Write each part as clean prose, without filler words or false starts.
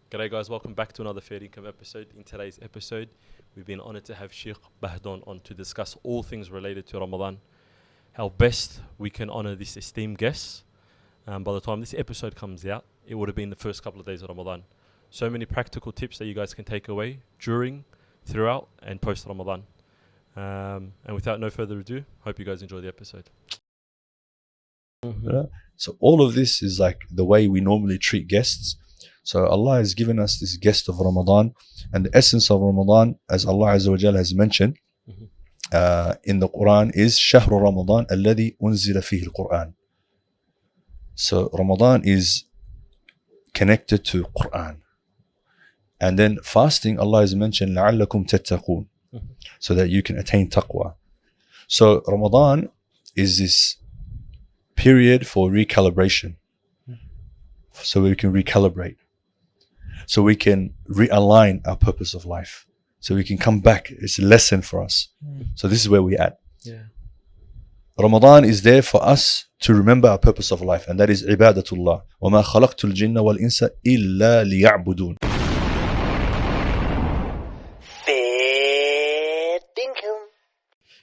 G'day guys, welcome back to another FairDinkum episode. In today's episode, we've been honoured to have Sheikh Bahdon on to discuss all things related to Ramadan, how best we can honour this esteemed guest. By the time this episode comes out, it would have been the first couple of days of Ramadan. So many practical tips that you guys can take away during, throughout and post Ramadan. And without no further ado, hope you guys enjoy the episode. So all of this is like the way we normally treat guests. So Allah has given us this guest of Ramadan, and the essence of Ramadan, as Allah Azza wa Jalla has mentioned in the Quran, is شهر رمضان الذي أنزل فيه القرآن. So Ramadan is connected to Quran. And then fasting, Allah has mentioned لعلكم تتقون, so that you can attain taqwa. So Ramadan is this period for recalibration, so we can recalibrate, so we can realign our purpose of life, so we can come back. It's a lesson for us. So this is where we're at. Ramadan is there for us to remember our purpose of life, and that is ibadatullah. وَمَا خَلَقْتُ الْجِنَّ وَالْإِنسَ إِلَّا لِيَعْبُدُونَ.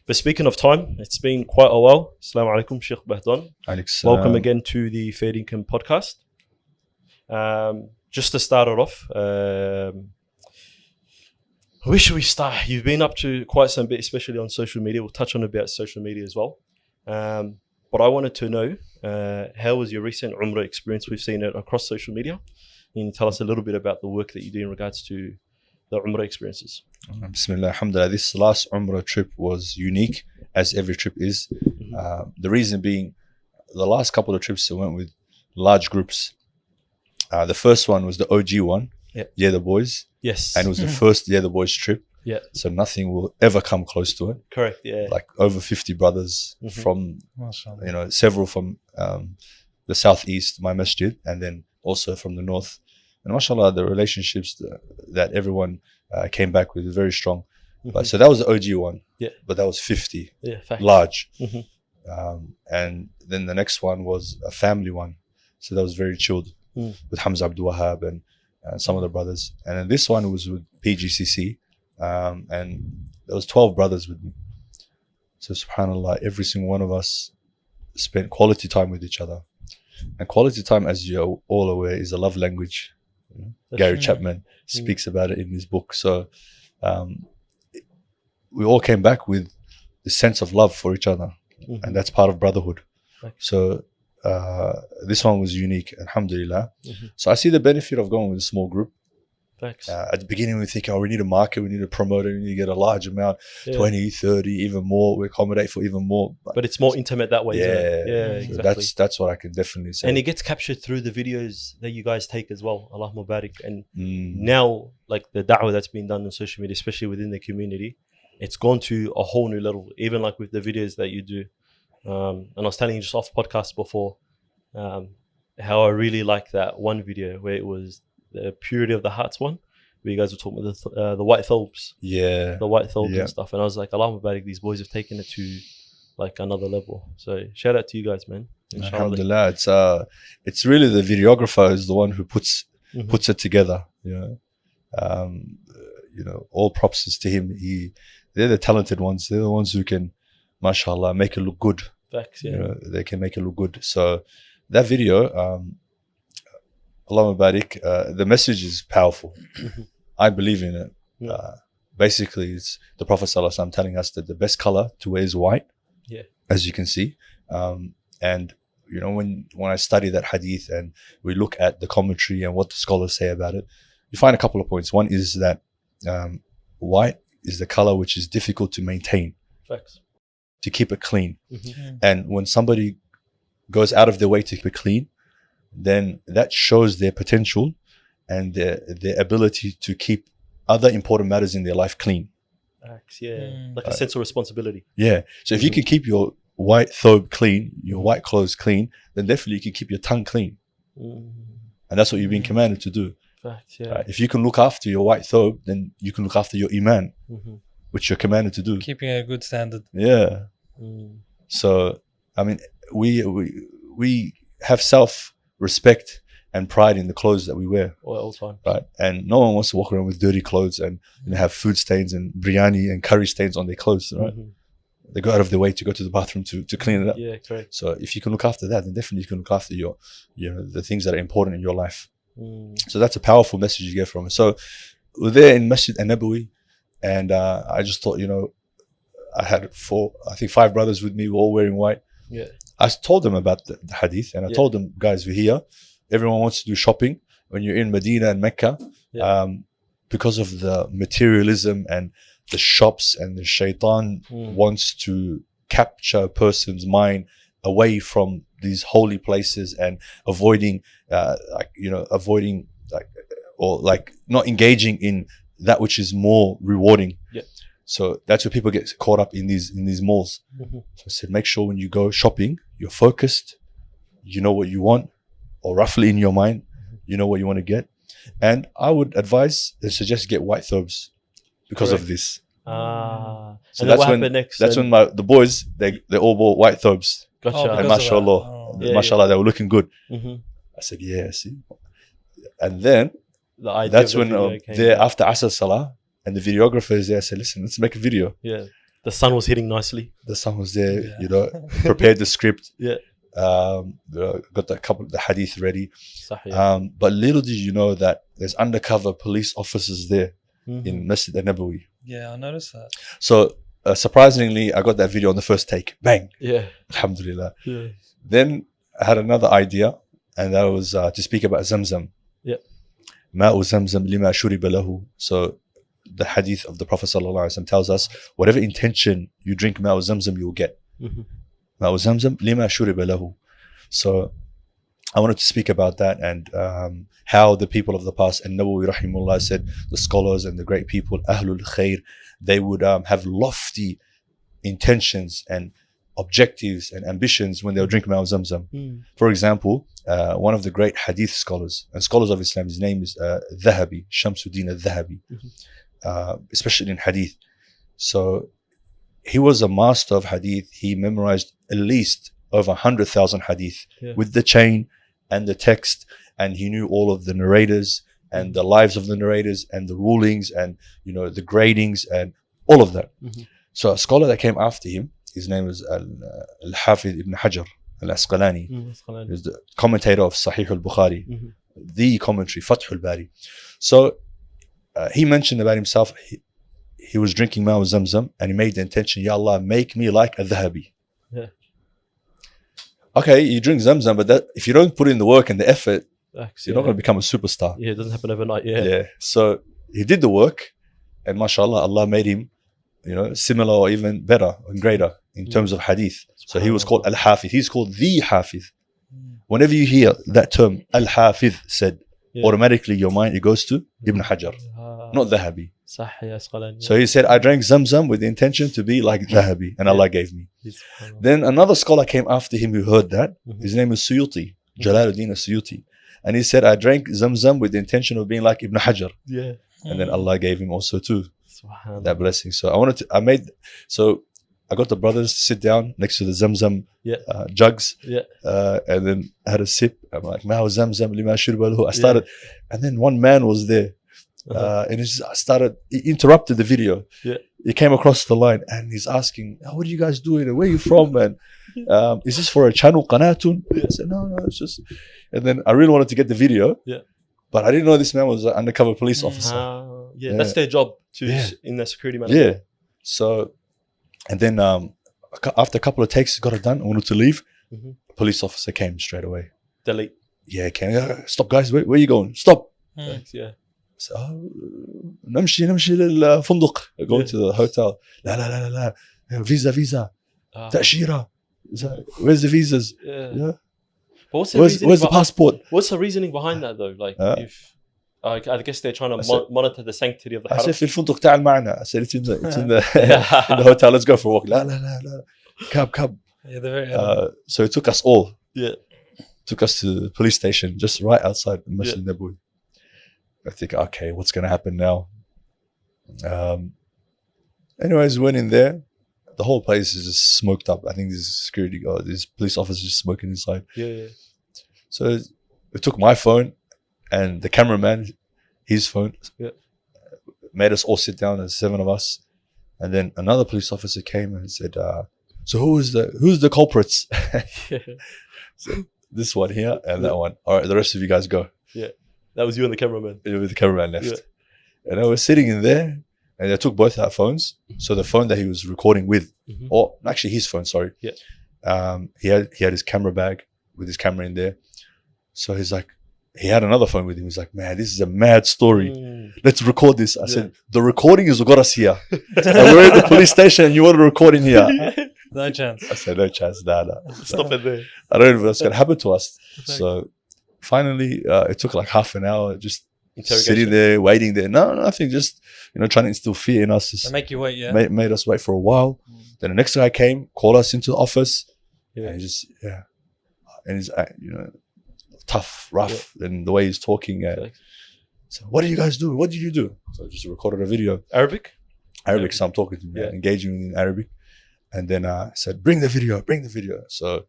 But speaking of time, it's been quite a while. Assalamu alaikum, Sheikh Bahdon. Welcome again to the FairDinkum podcast. Just to start it off, where should we start? You've been up to quite some bit, especially on social media. We'll touch on about social media as well. But I wanted to know, how was your recent Umrah experience? We've seen it across social media. Can you tell us a little bit about the work that you do in regards to the Umrah experiences? Bismillah, alhamdulillah. This last Umrah trip was unique, as every trip is. The reason being, the last couple of trips I went with large groups. The first one was the OG one, Yeah the Boys. Yes. And it was the first Yeah the Boys trip. Yeah. So nothing will ever come close to it. Correct, yeah. Like over 50 brothers from, several from the southeast, my masjid, and then also from the north. And mashallah, the relationships that everyone came back with very strong. But so that was the OG one. Yeah. But that was 50. Yeah, facts. Large. And then the next one was a family one. So that was very chilled with Hamza Abdul Wahab and some of the brothers. And then this one was with PGCC. And there was 12 brothers with me. So subhanallah, every single one of us spent quality time with each other. And quality time, as you're all aware, is a love language. Gary Chapman speaks about it in his book. So we all came back with the sense of love for each other, and that's part of brotherhood. So this one was unique, alhamdulillah. So I see the benefit of going with a small group. At the beginning we think, we need a market, we need to promote it, we need to get a large amount, 20, 30, even more, we accommodate for even more. But it's more intimate that way, isn't it? Yeah, exactly. That's what I can definitely say. And it gets captured through the videos that you guys take as well, Allah Mubarak. And now, like the da'wah that's been done on social media, especially within the community, it's gone to a whole new level, even like with the videos that you do. And I was telling you just off podcast before, how I really like that one video where it was the Purity of the Hearts one, where you guys were talking about the white thobes. The white thobes and stuff. And I was like, Allah Mubarak, these boys have taken it to like another level. So shout out to you guys, man. Alhamdulillah. It's really the videographer is the one who puts it together. All props is to him. They're the talented ones. They're the ones who can, mashallah, make it look good. Facts, they can make it look good. So that video, Allah Mubarak, the message is powerful. I believe in it. Basically, it's the Prophet ﷺ telling us that the best color to wear is white, as you can see. And when I study that hadith and we look at the commentary and what the scholars say about it, you find a couple of points. One is that white is the color which is difficult to maintain. Facts. To keep it clean. And when somebody goes out of their way to keep it clean, then that shows their potential and their ability to keep other important matters in their life clean. Like a sense of responsibility. So if you can keep your white thobe clean, your white clothes clean, then definitely you can keep your tongue clean. And that's what you've been commanded to do. Facts, if you can look after your white thobe, then you can look after your iman, which you're commanded to do. Keeping a good standard. So I mean, we have self-respect and pride in the clothes that we wear. All time. Right, and no one wants to walk around with dirty clothes and have food stains and biryani and curry stains on their clothes. Right, they go out of their way to go to the bathroom to clean it up. Yeah, correct. So if you can look after that, then definitely you can look after your, the things that are important in your life. So that's a powerful message you get from it. So we're there in Masjid An-Nabawi, and I just thought, I had 5 brothers with me, we're all wearing white. Yeah, I told them about the hadith, and I told them, guys, we're here. Everyone wants to do shopping when you're in Medina and Mecca, because of the materialism and the shops, and the shaitan wants to capture a person's mind away from these holy places and avoiding not engaging in that which is more rewarding. So that's where people get caught up in these malls. So I said, make sure when you go shopping, you're focused, you know what you want, or roughly in your mind, you know what you want to get. And I would advise and suggest get white thobes because of this. So and that's what happened next. That's when the boys, they all bought white thobes. Gotcha. And mashallah, mashallah, they were looking good. I said, yeah, see. And then that's when after Asr Salah, and the videographer is there, I said, listen, let's make a video. Yeah. The sun was hitting nicely. The sun was there, prepared the script. Got the hadith ready. But little did you know that there's undercover police officers there in Masjid An-Nabawi. Yeah, I noticed that. So surprisingly, I got that video on the first take. Bang. Yeah. Alhamdulillah. Yeah. Then I had another idea, and that was to speak about Zamzam. Yeah. Ma'u Zamzam lima shuriba lahu. So the hadith of the Prophet ﷺ tells us, whatever intention you drink Ma'u Zamzam, you will get. Ma'u Zamzam lima shuriba lahu. So I wanted to speak about that, and how the people of the past, and Nawawi rahimullah said, the scholars and the great people, Ahlul Khair, they would have lofty intentions and objectives and ambitions when they would drink Ma'u Zamzam. For example, one of the great hadith scholars and scholars of Islam, his name is Dhahabi, Shamsuddin al-Dhahabi, especially in hadith. So he was a master of hadith. He memorized at least over 100,000 hadith with the chain and the text, and he knew all of the narrators and the lives of the narrators and the rulings and the gradings and all of that. So a scholar that came after him, his name is Al-Hafidh ibn Hajar al-Asqalani. He's the commentator of Sahih al-Bukhari, the commentary, Fath al-Bari. So he mentioned about himself, he was drinking Ma'u Zamzam, and he made the intention, Ya Allah, make me like a Dhahabi. Okay, you drink Zamzam, but if you don't put in the work and the effort, you're not going to become a superstar. Yeah, it doesn't happen overnight. So he did the work, and mashallah, Allah made him similar or even better and greater in terms of hadith. So he was called Al-Hafidh. He's called the Hafidh. Whenever you hear that term Al-Hafidh said, automatically your mind, it goes to Ibn Hajar, not Dhahabi. So he said, I drank Zamzam with the intention to be like Dhahabi, and Allah gave me. Then another scholar came after him who heard that. His name is Suyuti, Jalaluddin al-Suyuti. And he said, I drank Zamzam with the intention of being like Ibn Hajar. And then Allah gave him also too that blessing. So I got the brothers to sit down next to the Zamzam jugs, and then I had a sip. I'm like, Ma'u Zamzam lima shuriba lahu. I started, and then one man was there, and he interrupted the video. He came across the line and he's asking, what are you guys doing and where are you from, and is this for a channel qanatun? I said, no, it's just. And then I really wanted to get the video, but I didn't know this man was an undercover police officer. That's their job in the security management. So, and then after a couple of takes, got it done. I wanted to leave. A police officer came straight away. Delete. Yeah, came. Stop, guys. Where are you going? Stop. So, نمشي للفندق. Going to the hotel. لا. Visa. تأشيرة. Where's the visas? But where's the passport? What's the reasoning behind that though? Like, if I guess they're trying to monitor the sanctity of the haram. I said, في الفندق تعال معنا. I said, it's in the hotel. Let's go for a walk. لا. Cab. Yeah, they're very so it took us all. Took us to the police station just right outside Masjid Nabawi. I think, okay, what's going to happen now? Anyways, went in there. The whole place is just smoked up. I think there's security guard, there's police officers just smoking inside. Yeah. So They took my phone and the cameraman, his phone. Yeah. Made us all sit down. There's 7 of us, and then another police officer came and said, "So who's the culprits?" So this one here and that one. All right, the rest of you guys go. Yeah, that was you and the cameraman. The cameraman left, Yeah. and I was sitting in there, and they took both our phones. So the phone that he was recording with, or actually his phone, sorry. Yeah. He had his camera bag with his camera in there. So he's like, he had another phone with him. He's like, "Man, this is a mad story. Let's record this." I said, "The recording is what got us here. And we're at the police station and you want to record in here?" No chance. I said, "No chance, nah. Stop it there. I don't know if that's going to happen to us." So finally, it took like half an hour just sitting there, waiting there. No, nothing. Just, trying to instill fear in us. They make you wait, yeah. Made us wait for a while. Then the next guy came, called us into the office. Yeah. And and he's, tough, rough, and the way he's talking. So, what did you guys do? What did you do? So I just recorded a video. Arabic. So I'm talking to him, engaging in Arabic. And then I said, bring the video. So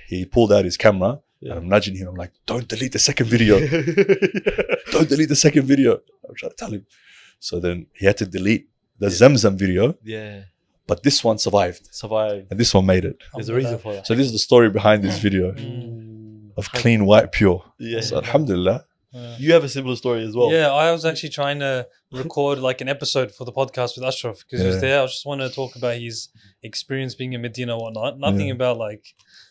he pulled out his camera and I'm nudging him. I'm like, don't delete the second video. Don't delete the second video. I'm trying to tell him. So then he had to delete the Zamzam video. Yeah. But this one survived. And this one made it. There's a reason for that. So this is the story behind this video of clean, white, pure. Yeah. So alhamdulillah. You have a similar story as well. Yeah, I was actually trying to record like an episode for the podcast with Ashraf because he was there. I just wanted to talk about his experience being in Medina and whatnot. Nothing about like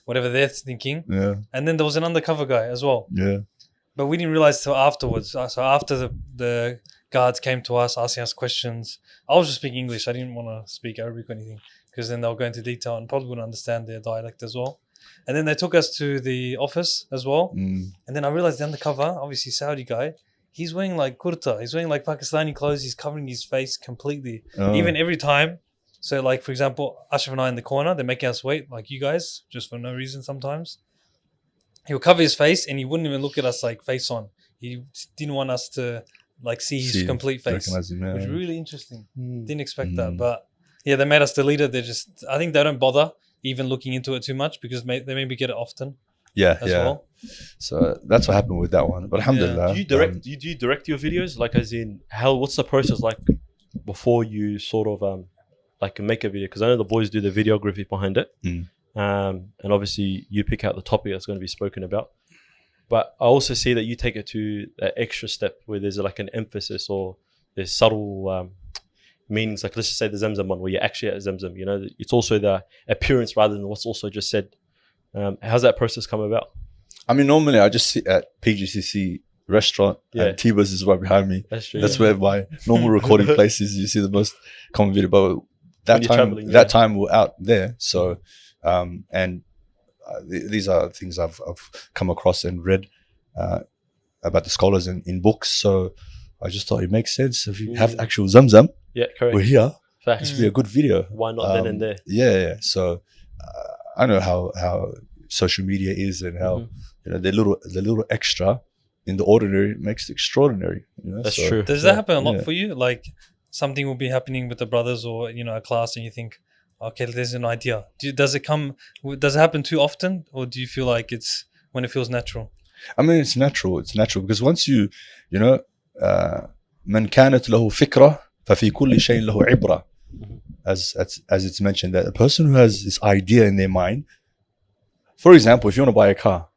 whatever they're thinking. Yeah. And then there was an undercover guy as well. Yeah. But we didn't realize till afterwards. So after the guards came to us asking us questions, I was just speaking English. I didn't want to speak Arabic or anything because then they'll go into detail and probably wouldn't understand their dialect as well. And then they took us to the office as well. And then I realized the undercover, obviously Saudi guy, he's wearing like kurta. He's wearing like Pakistani clothes. He's covering his face completely. Even every time. So like, for example, Ashraf and I in the corner, they're making us wait like you guys, just for no reason sometimes. He would cover his face and he wouldn't even look at us like face on. He didn't want us to like see his complete face. Him, Which was really interesting. Didn't expect that. But yeah, they made us delete it. I think they don't bother even looking into it too much because they maybe get it often. As well. So that's what happened with that one. But alhamdulillah. Do you direct your videos? Like as in what's the process like before you sort of like make a video? Because I know the boys do the videography behind it. And obviously you pick out the topic that's going to be spoken about. But I also see that you take it to an extra step where there's like an emphasis or there's subtle meanings. Like let's just say the Zamzam one where you're actually at Zamzam. It's also the appearance rather than what's also just said. How's that process come about? I mean, normally I just sit at PGCC restaurant and T-Bus is right behind me. That's true. That's where my normal recording place is. You see the most common video. But that time we're out there. So, these are things I've come across and read about the scholars in books. So I just thought it makes sense if you have actual Zamzam. Yeah, correct. We're here. Facts. It should be a good video. Why not then and there? Yeah. So I know how social media is and how the little extra in the ordinary makes it extraordinary. That's true. Does that happen a lot for you? Like something will be happening with the brothers or a class and you think, okay, there's an idea. Does it happen too often, or do you feel like it's when it feels natural? I mean, it's natural. It's natural because once من كانت له فكرة ففي كل شيء له عبرة. As it's mentioned, that a person who has this idea in their mind, for example, if you want to buy a car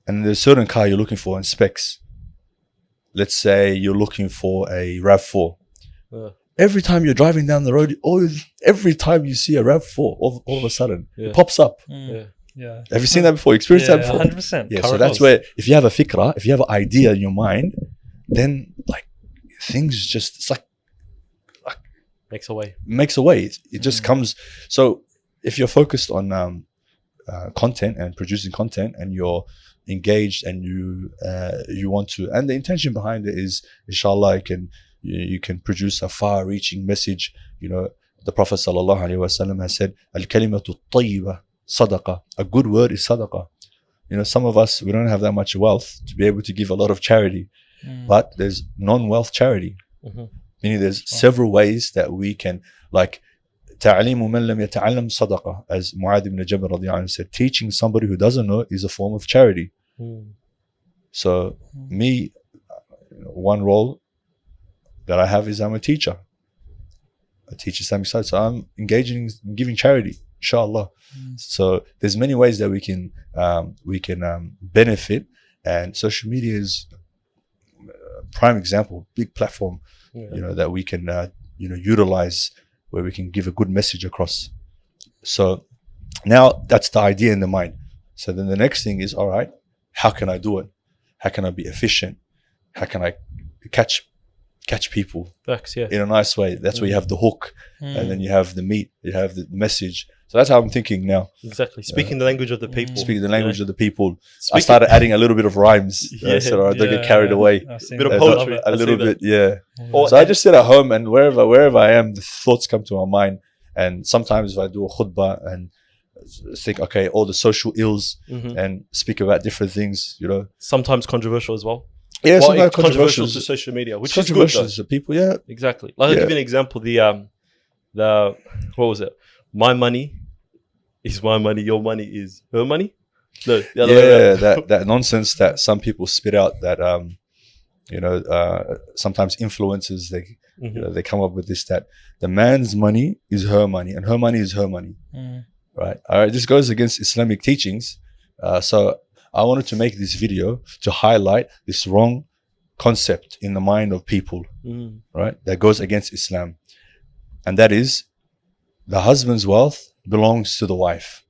and there's a certain car you're looking for in specs, let's say you're looking for a RAV4. Every time you're driving down the road, every time you see a RAV4, all of a sudden it pops up. Yeah. Have you seen that before? Experienced that before? 100%. Yeah, so that's where if you have a fikra, if you have an idea in your mind, then like things just, it's like makes a way. It just comes. So if you're focused on content and producing content and you're engaged and you want to, and the intention behind it is, inshallah, you can produce a far-reaching message. The Prophet sallallahu alaihi wasallam has said, "Al-kalimatu tayyibah sadaqah." A good word is sadaqah. Some of us, we don't have that much wealth to be able to give a lot of charity, but there's non-wealth charity. Meaning there's several ways that we can تعليم من لم يتعلم صدقة, as Mu'adh ibn Jabal radiallahu anhu said, teaching somebody who doesn't know is a form of charity. So me, one role that I have is I'm a teacher. I teach Islamic studies, so I'm engaging in giving charity, inshallah. So there's many ways that we can benefit, and social media is a prime example, big platform, that we can utilize, where we can give a good message across. So now that's the idea in the mind. So then the next thing is, all right, how can I do it? How can I be efficient? How can I catch people in a nice way? That's where you have the hook, and then you have the meat, you have the message. So that's how I'm thinking now. Exactly. Speaking the language of the people. Speaking the language of the people. I started adding a little bit of rhymes, so I don't get carried away. A bit of poetry. A little bit, So I just sit at home, and wherever I am, the thoughts come to my mind. And sometimes if I do a khutbah and think, okay, all the social ills, and speak about different things, Sometimes controversial as well. Yeah, sometimes controversial to social media, which is good though. To people, exactly. Like I'll give you an example. The what was it? My money is my money. Your money is her money. No, the other way around. that nonsense that some people spit out. That sometimes influencers they come up with this, that the man's money is her money and her money is her money. Right. All right. This goes against Islamic teachings. So I wanted to make this video to highlight this wrong concept in the mind of people, right? That goes against Islam. And that is, the husband's wealth belongs to the wife,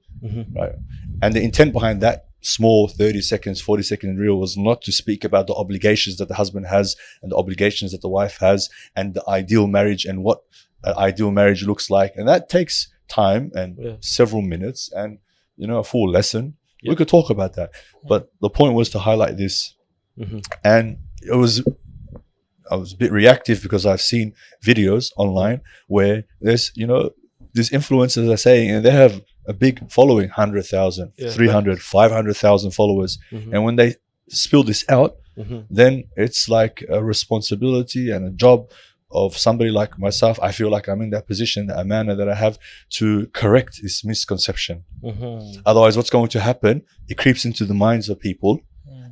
right? And the intent behind that small 30 seconds, 40-second reel was not to speak about the obligations that the husband has and the obligations that the wife has and the ideal marriage and what an ideal marriage looks like. And that takes time and several minutes and, a full lesson. We could talk about that, but the point was to highlight this. And I was a bit reactive because I've seen videos online where there's, these influencers are saying, and they have a big following, 100,000, 300, 500,000 followers. And when they spill this out, then it's like a responsibility and a job of somebody like myself. I feel like I'm in that position, that amana that I have to correct this misconception. Otherwise, what's going to happen? It creeps into the minds of people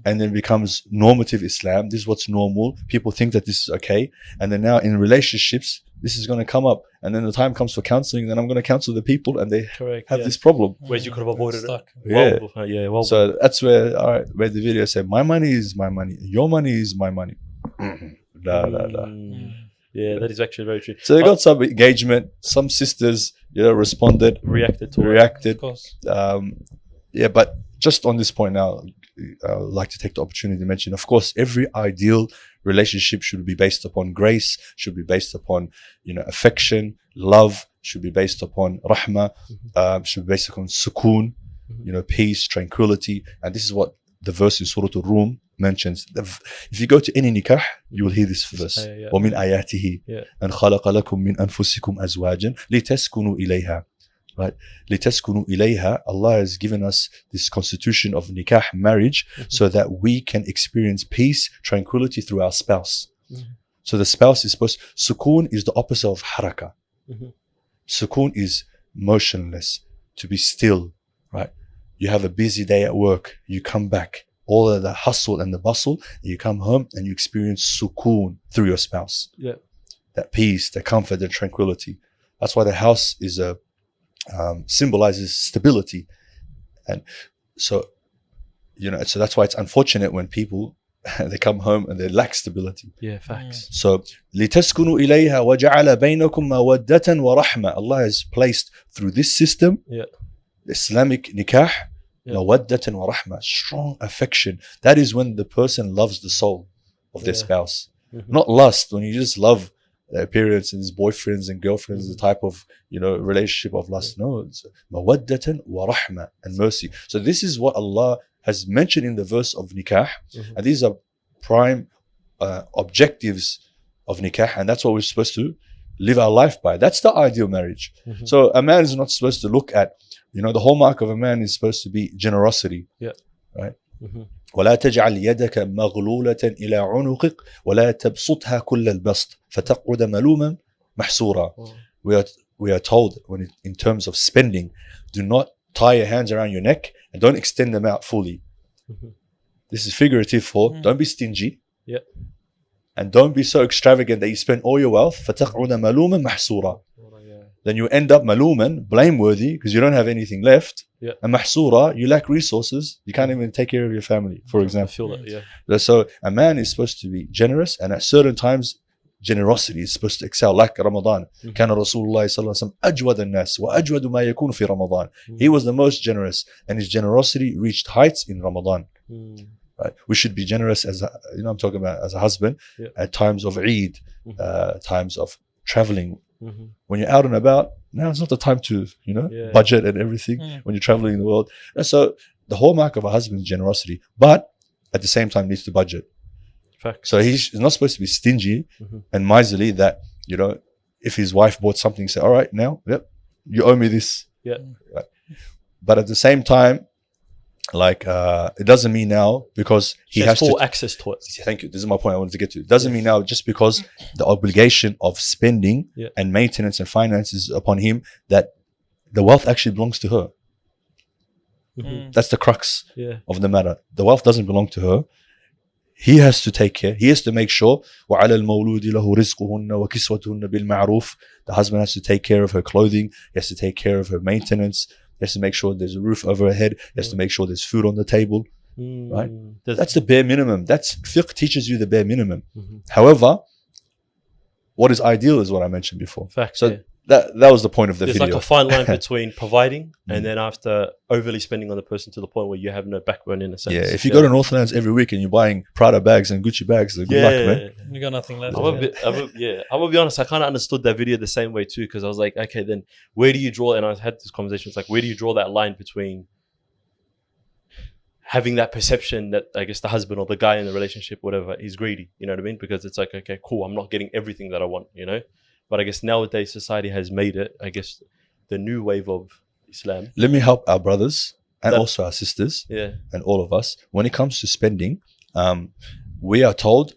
and then becomes normative Islam. This is what's normal. People think that this is okay. And then now in relationships, this is going to come up. And then the time comes for counseling, then I'm going to counsel the people and they have this problem. Whereas you could have avoided it. Well, so that's where the video said, my money is my money. Your money is my money. Yeah, that is actually very true. So they got some engagement. Some sisters, responded, reacted. Of course. But just on this point now, I would like to take the opportunity to mention, of course, every ideal relationship should be based upon grace, should be based upon, affection, love, should be based upon rahmah, should be based upon sukoon, peace, tranquility. And this is what the verse in Surah Al-Rum mentions. If you go to any nikah, you will hear this verse. وَمِنْ آيَاتِهِ أَنْ خَلَقَ لَكُم مِّنْ أَنفُسِكُمْ أَزْوَاجًا لِتَسْكُنُوا إِلَيْهَا. Right? لِتَسْكُنُوا إِلَيْهَا. Allah has given us this constitution of nikah, marriage, so that we can experience peace, tranquility through our spouse. So the spouse is supposed, sukoon is the opposite of haraka. Sukoon is motionless, to be still, right? You have a busy day at work, you come back, all of the hustle and the bustle, you come home and you experience sukoon through your spouse. That peace, that comfort, that tranquility. That's why the house is symbolizes stability. And so, so that's why it's unfortunate when people, they come home and they lack stability. Facts. So, لِتَسْكُنُوا إِلَيْهَا وَجَعَلَ بَيْنَكُمْ مَوَدَّةً وَرَحْمَةً. Allah has placed through this system, Islamic nikah, mawaddatan wa rahmah, strong affection. That is when the person loves the soul of their spouse. Not lust, when you just love the appearance and his boyfriends and girlfriends, the type of relationship of lust. No, it's mawaddatan wa rahmah, and mercy. So this is what Allah has mentioned in the verse of nikah, and these are prime objectives of nikah, and that's what we're supposed to live our life by. That's the ideal marriage. So a man is not supposed to look at, the hallmark of a man is supposed to be generosity. Right? ولا تجعل يدك مغلولة إلى عنقك ولا تبسطها كل البسط فتقعد ملوما محسورا. We are we are told in terms of spending, do not tie your hands around your neck and don't extend them out fully. This is figurative for don't be stingy. Yeah. And don't be so extravagant that you spend all your wealth. فَتَقْعُدَ مَلُومًا مَحْسُورًا. Then you end up maluman, blameworthy, because you don't have anything left. Yeah. And mahsura, you lack resources. You can't even take care of your family, for example. I feel that, yeah. So a man is supposed to be generous, and at certain times, generosity is supposed to excel. Like Ramadan. كان رسول الله صلى الله عليه وسلم أجود الناس وأجود ما يكون في رمضان. He was the most generous, and his generosity reached heights in Ramadan. Right? We should be generous as I'm talking about as a husband at times of Eid, times of traveling. When you're out and about, now it's not the time to budget and everything when you're traveling in the world. And so the hallmark of a husband is generosity, but at the same time needs to budget. Fact. So he's not supposed to be stingy and miserly that, if his wife bought something, say, all right, now, you owe me this. Yeah. Right. But at the same time, it doesn't mean now because he has full to access to it. Thank you. This is my point I wanted to get to. It doesn't mean now just because the obligation of spending and maintenance and finances upon him that the wealth actually belongs to her. That's the crux of the matter. The wealth doesn't belong to her. He has to take care. He has to make sure. وَعَلَى الْمَوْلُودِ لَهُ رِزْقُهُنَّ وَكِسْوَتُهُنَّ بِالْمَعْرُوفِ. The husband has to take care of her clothing. He has to take care of her maintenance. He has to make sure there's a roof over her head. He has to make sure there's food on the table. Right? That's the bare minimum. Fiqh teaches you the bare minimum. However, what is ideal is what I mentioned before. Fact, so that was the point of the There's video. like a fine line between providing and then after overly spending on the person to the point where you have no backbone in a sense. Yeah, if you go to Northlands every week and you're buying Prada bags and Gucci bags, good luck, man. You got nothing left. I'm gonna be honest, I kind of understood that video the same way too, because I was like, okay, then where do you draw? And I had this conversation. It's like, where do you draw that line between having that perception that I guess the husband or the guy in the relationship, whatever, is greedy? You know what I mean? Because it's like, okay, cool, I'm not getting everything that I want, But I guess nowadays society has made it, I guess, the new wave of Islam. Let me help our brothers and also our sisters and all of us. When it comes to spending, we are told,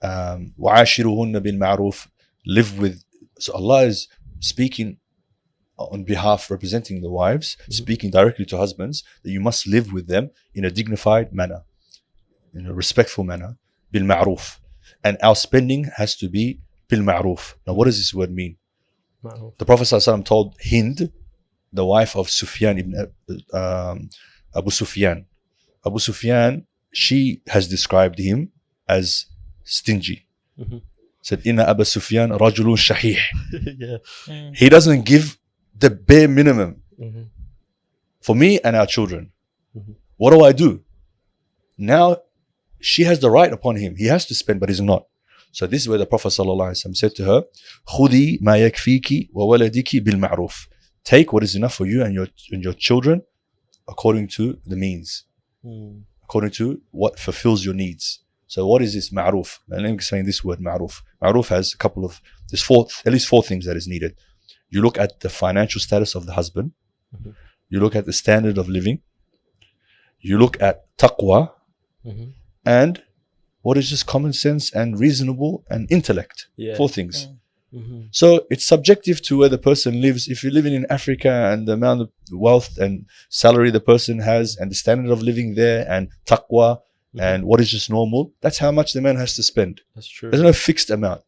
وَعَاشِرُهُنَّ بِالْمَعْرُوفِ, live with. So Allah is speaking on behalf, representing the wives, speaking directly to husbands, that you must live with them in a dignified manner, in a respectful manner, بِالْمَعْرُوفِ. And our spending has to be bil-ma'ruf. Now, what does this word mean? Ma'ruf. The Prophet ﷺ told Hind, the wife of Sufyan ibn Abu Sufyan. Abu Sufyan, she has described him as stingy. Said, Inna Abu Sufyan rajulun shahih. He doesn't give the bare minimum for me and our children. What do? Now, she has the right upon him. He has to spend, but he's not. So this is where the Prophet ﷺ said to her, خُذِي مَا يَكْفِيكِ وَوَلَدِكِ بِالْمَعْرُوفِ. Take what is enough for you and your children according to the means, according to what fulfills your needs. So what is this ma'ruf? And let me explain this word ma'ruf. Ma'ruf has at least four things that is needed. You look at the financial status of the husband. You look at the standard of living. You look at taqwa. And what is just common sense and reasonable and intellect. Four things. So it's subjective to where the person lives. If you're living in Africa and the amount of wealth and salary the person has and the standard of living there and taqwa and what is just normal, that's how much the man has to spend. That's true. There's no fixed amount.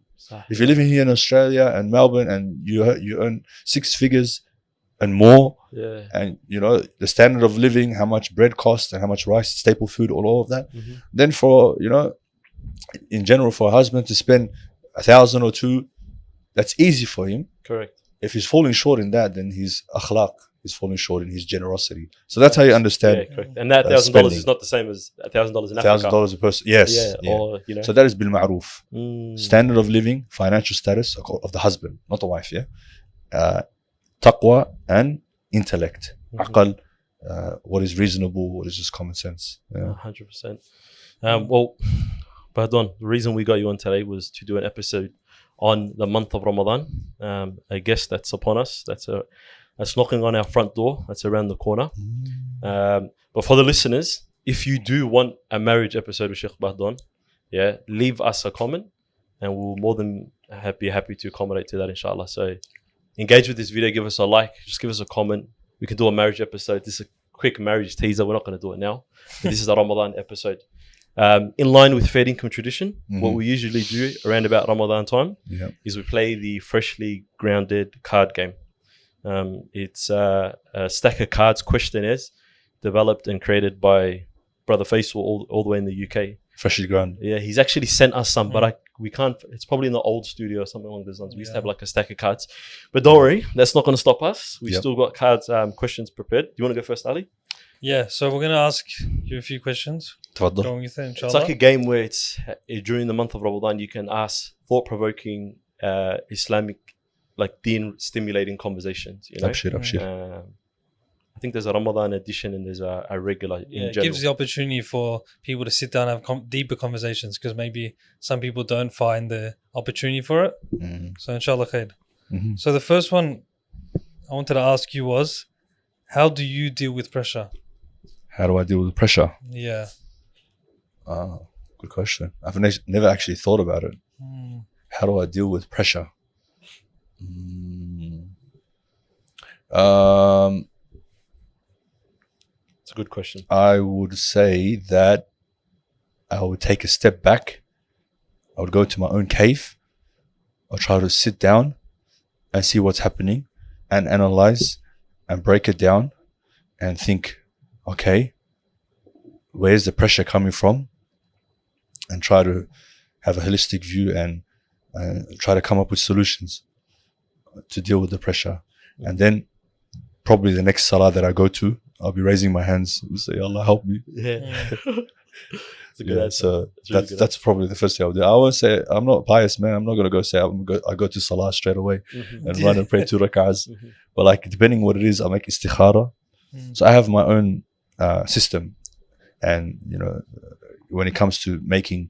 If you're living here in Australia and Melbourne and you earn 6 figures and more, and the standard of living, how much bread costs and how much rice, staple food, all of that, then for in general, for a husband to spend 1,000 or 2, that's easy for him. Correct. If he's falling short in that, then his akhlaq is falling short in his generosity. So that's how you understand. Yeah, correct. And that $1,000 is not the same as $1,000 in Africa. $1,000 a person. Yes. Or, So that is bil ma'ruf. Standard of living, financial status of the husband, not the wife. Taqwa and intellect. Aqal, what is reasonable, what is just common sense. 100%. Well, Bahdon, the reason we got you on today was to do an episode on the month of Ramadan. A guest that's upon us, that's knocking on our front door, that's around the corner. But for the listeners, if you do want a marriage episode with Sheikh Bahdon, leave us a comment and we'll more than be happy to accommodate to that, inshallah. So engage with this video. Give us a like. Just give us a comment. We can do a marriage episode. This is a quick marriage teaser. We're not going to do it now. But this is a Ramadan episode. In line with FairDinkum tradition, what we usually do around about Ramadan time is we play the freshly grounded card game. It's a stack of cards, questionnaires, developed and created by Brother Faisal all the way in the UK. Freshly ground. Yeah, he's actually sent us some, but we can't. It's probably in the old studio or something along those lines. We used to have like a stack of cards, but don't worry, that's not going to stop us. We still got cards, questions prepared. Do you want to go first, Ali? Yeah, so we're going to ask you a few questions. تفضل. Going with it, inshallah. It's like a game where it's during the month of Ramadan. You can ask thought-provoking, Islamic, like deen-stimulating conversations. You know, أبشر. I think there's a Ramadan edition and there's a regular in It general. gives the opportunity for people to sit down and have deeper conversations, because maybe some people don't find the opportunity for it. So inshallah khair. So the first one I wanted to ask you was, how do you deal with pressure? How do I deal with pressure? Yeah. Good question. I've never actually thought about it. How do I deal with pressure? It's a good question. I would say that I would take a step back. I would go to my own cave. I'll try to sit down and see what's happening and analyze and break it down and think, okay, where's the pressure coming from? And try to have a holistic view and try to come up with solutions to deal with the pressure. And then probably the next salah that I go to, I'll be raising my hands and say, Allah help me. Yeah. It's a good answer. So that's probably the first thing I'll do. I won't say, I'm not pious, man. I'm not going to go say, I go to salah straight away and run and pray 2 rak'ahs. But like, depending what it is, I make istikhara. So I have my own system. And, you know, when it comes to making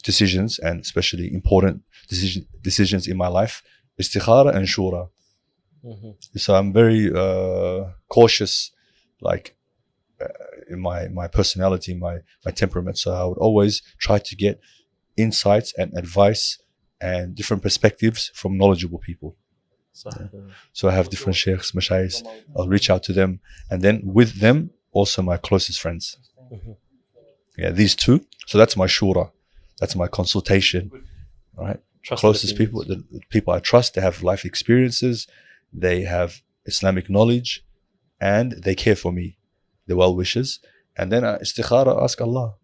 decisions, and especially important decisions in my life, istikhara and shura. So I'm very cautious, like in my personality, my temperament. So I would always try to get insights and advice and different perspectives from knowledgeable people. So I have different sheikhs, mashaykhs. I'll reach out to them, and then with them also my closest friends. Yeah, these two. So that's my shura. That's my consultation. All right. Closest people, the people I trust, they have life experiences, they have Islamic knowledge, and they care for me, the well wishes. And then istikhara, ask Allah.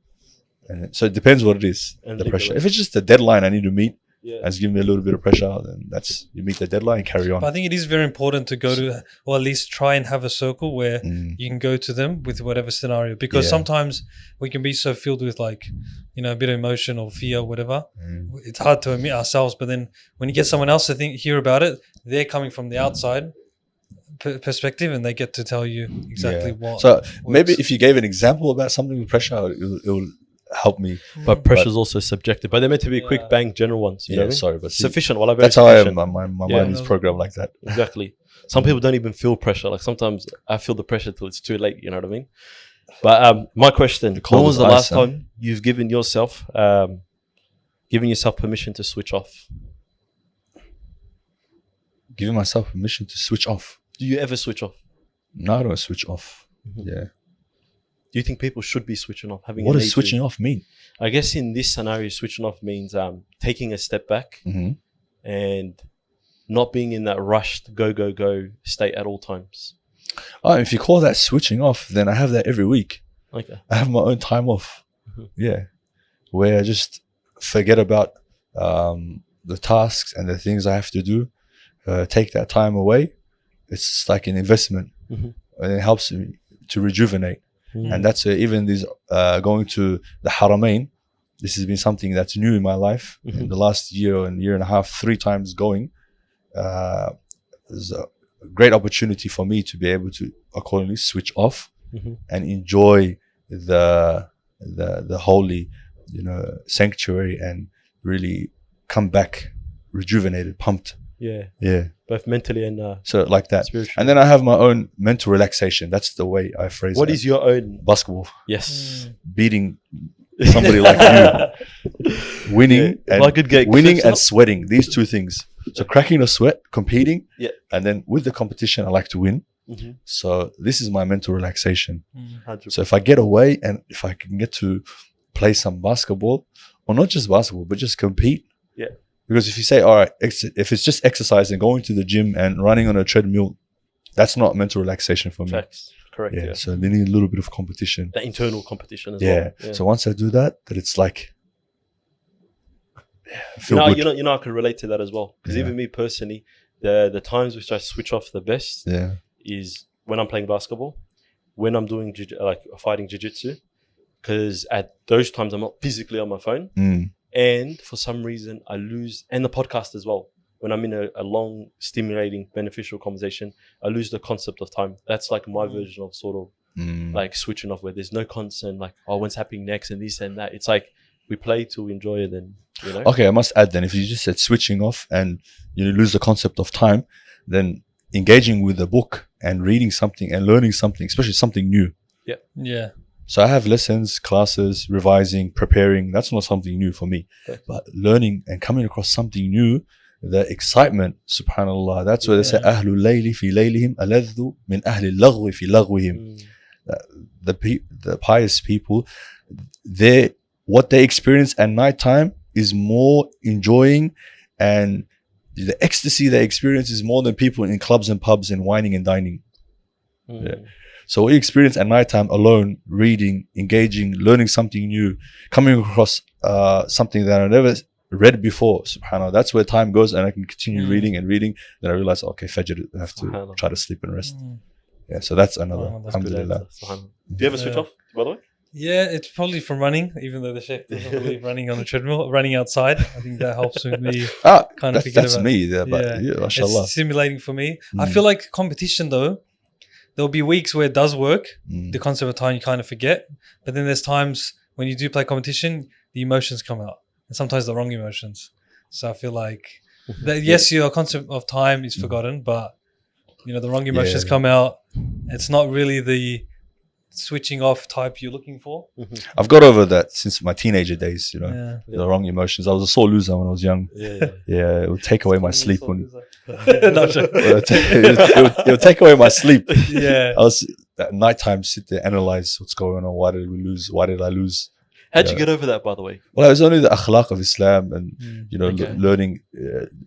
And so it depends what it is, the pressure. If it's just a deadline I need to meet, and it's giving me a little bit of pressure, then that's, you meet the deadline and carry on. But I think it is very important to go to, or at least try and have a circle where you can go to them with whatever scenario, because sometimes we can be so filled with, like, you know, a bit of emotion or fear or whatever. It's hard to admit ourselves, but then when you get someone else to hear about it, they're coming from the outside perspective and they get to tell you exactly what. So maybe if you gave an example about something with pressure, it will help me. But pressure's also subjective. But they're meant to be quick bang general ones. You know what I mean? Sorry, but sufficient. That's how I am. My mind is programmed like that. Exactly. Some people don't even feel pressure. Like sometimes I feel the pressure till it's too late. You know what I mean? But my question: when was the last time you've given yourself permission to switch off? Giving myself permission to switch off. Do you ever switch off? No, I don't switch off. Yeah. Do you think people should be switching off? What does switching off mean? I guess in this scenario, switching off means taking a step back and not being in that rushed go state at all times. Oh, if you call that switching off, then I have that every week. Okay. I have my own time off. Yeah. Where I just forget about the tasks and the things I have to do. Take that time away. It's like an investment. And it helps me to rejuvenate. And that's even these going to the Haramain. This has been something that's new in my life. In the last year and a half, 3 times going. There's a great opportunity for me to be able to accordingly switch off and enjoy the holy, you know, sanctuary, and really come back rejuvenated, pumped. Yeah. Both mentally and so like that. And then I have my own mental relaxation. That's the way I phrase it. What is your own? Basketball. Yes. Beating somebody like you. Winning and sweating. These 2 things. So cracking a sweat, competing, Yeah. and then with the competition, I like to win. Mm-hmm. So this is my mental relaxation. 100%. So if I get away and if I can get to play some basketball, or not just basketball, but just compete. Yeah. Because if you say, all right, if it's just exercising, going to the gym and running on a treadmill, that's not mental relaxation for me. Facts. Correct. Yeah. Yeah. So they need a little bit of competition. The internal competition as Yeah. well. So once I do that, that it's like, I You feel know, good. you know, I can relate to that as well. Because Yeah. even me personally, the times which I switch off the best Yeah. is when I'm playing basketball, when I'm doing like fighting jiu-jitsu, because at those times I'm not physically on my phone, Mm. and for some reason I lose, and the podcast as well. When I'm in a long, stimulating, beneficial conversation, I lose the concept of time. That's like my version of sort of Mm. like switching off, where there's no concern like, oh, what's happening next and this and that. It's like we play to enjoy it, and you know. Okay, I must add then, if you just said switching off and you lose the concept of time, then engaging with a book and reading something and learning something, especially something new. Yeah. So I have lessons, classes, revising, preparing. That's not something new for me. Okay. But learning and coming across something new, the excitement, subhanallah, that's where they say, Yeah. أهل الليل في ليلهم ألذ من أهل اللغو في لغوهم. The pious people, what they experience at nighttime is more enjoying, and the ecstasy they experience is more than people in clubs and pubs and whining and dining. Yeah. So what you experience at nighttime alone, reading, engaging, learning something new, coming across something that I never read before, subhanAllah, that's where time goes, and I can continue reading and reading. Then I realize, okay, Fajr, I have to try to sleep and rest. Yeah, so that's another. That's good Alhamdulillah. Do you ever switch off, by the way? Yeah, it's probably from running, even though the Sheikh doesn't believe running on the treadmill, running outside. I think that helps with me. Kind of forget that's about- me. Yeah, but yeah, mashallah. It's stimulating for me. I feel like competition though, there'll be weeks where it does work. The concept of time you kind of forget. But then there's times when you do play competition, the emotions come out. And sometimes the wrong emotions. So I feel like that, yes, your concept of time is forgotten, but you know, the wrong emotions come out. It's not really the switching off type you're looking for. I've got over that since my teenager days, you know. Yeah. The wrong emotions. I was a sore loser when I was young. Yeah, it would take away my sleep. Not sure. It would take away my sleep. Yeah. I was at nighttime, sit there, analyze what's going on. Why did we lose? Why did I lose? How'd you get over that, by the way? Well, it was only the akhlaq of Islam and, you know, Okay. learning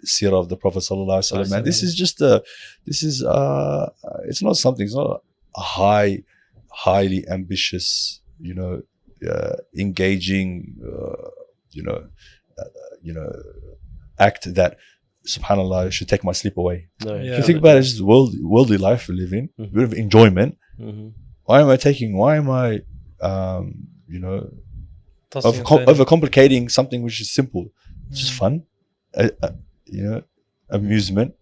seerah of the Prophet sallallahu alaihi wasallam. And this is just it's not something, it's not a highly ambitious, you know, engaging, act that, subhanallah, should take my sleep away. No. Yeah. If you think about it, it's just worldly life we live in, a bit of enjoyment. Why am I Tossing and turning. overcomplicating something which is simple? It's just fun, amusement,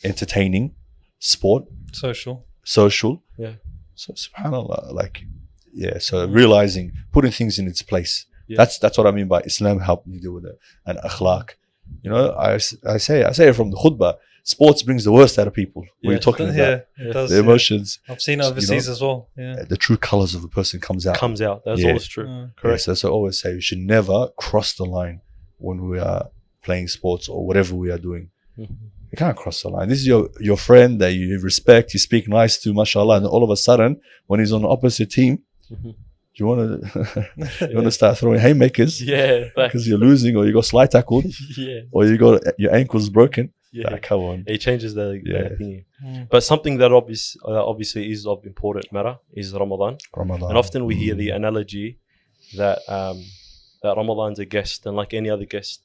entertaining, sport, Social. Yeah. So subhanallah, so realizing, putting things in its place. Yeah. That's what I mean by Islam helped me deal with it. And akhlaq, you know, I say it from the khutbah. Sports brings the worst out of people. When you're talking about It does. the emotions, I've seen it overseas as well. Yeah. the true colors of a person comes out. That's Yeah. always true. Correct. So I always say we should never cross the line when we are playing sports or whatever we are doing. You can't cross the line. This is your friend that you respect, you speak nice to, mashallah, and all of a sudden, when he's on the opposite team, you want to start throwing haymakers because you're losing, or you got slide tackled, or you got your ankles broken. Come on. It changes the thingy. But something that obviously is of important matter is Ramadan. And often we hear the analogy that that Ramadan's a guest, and like any other guest,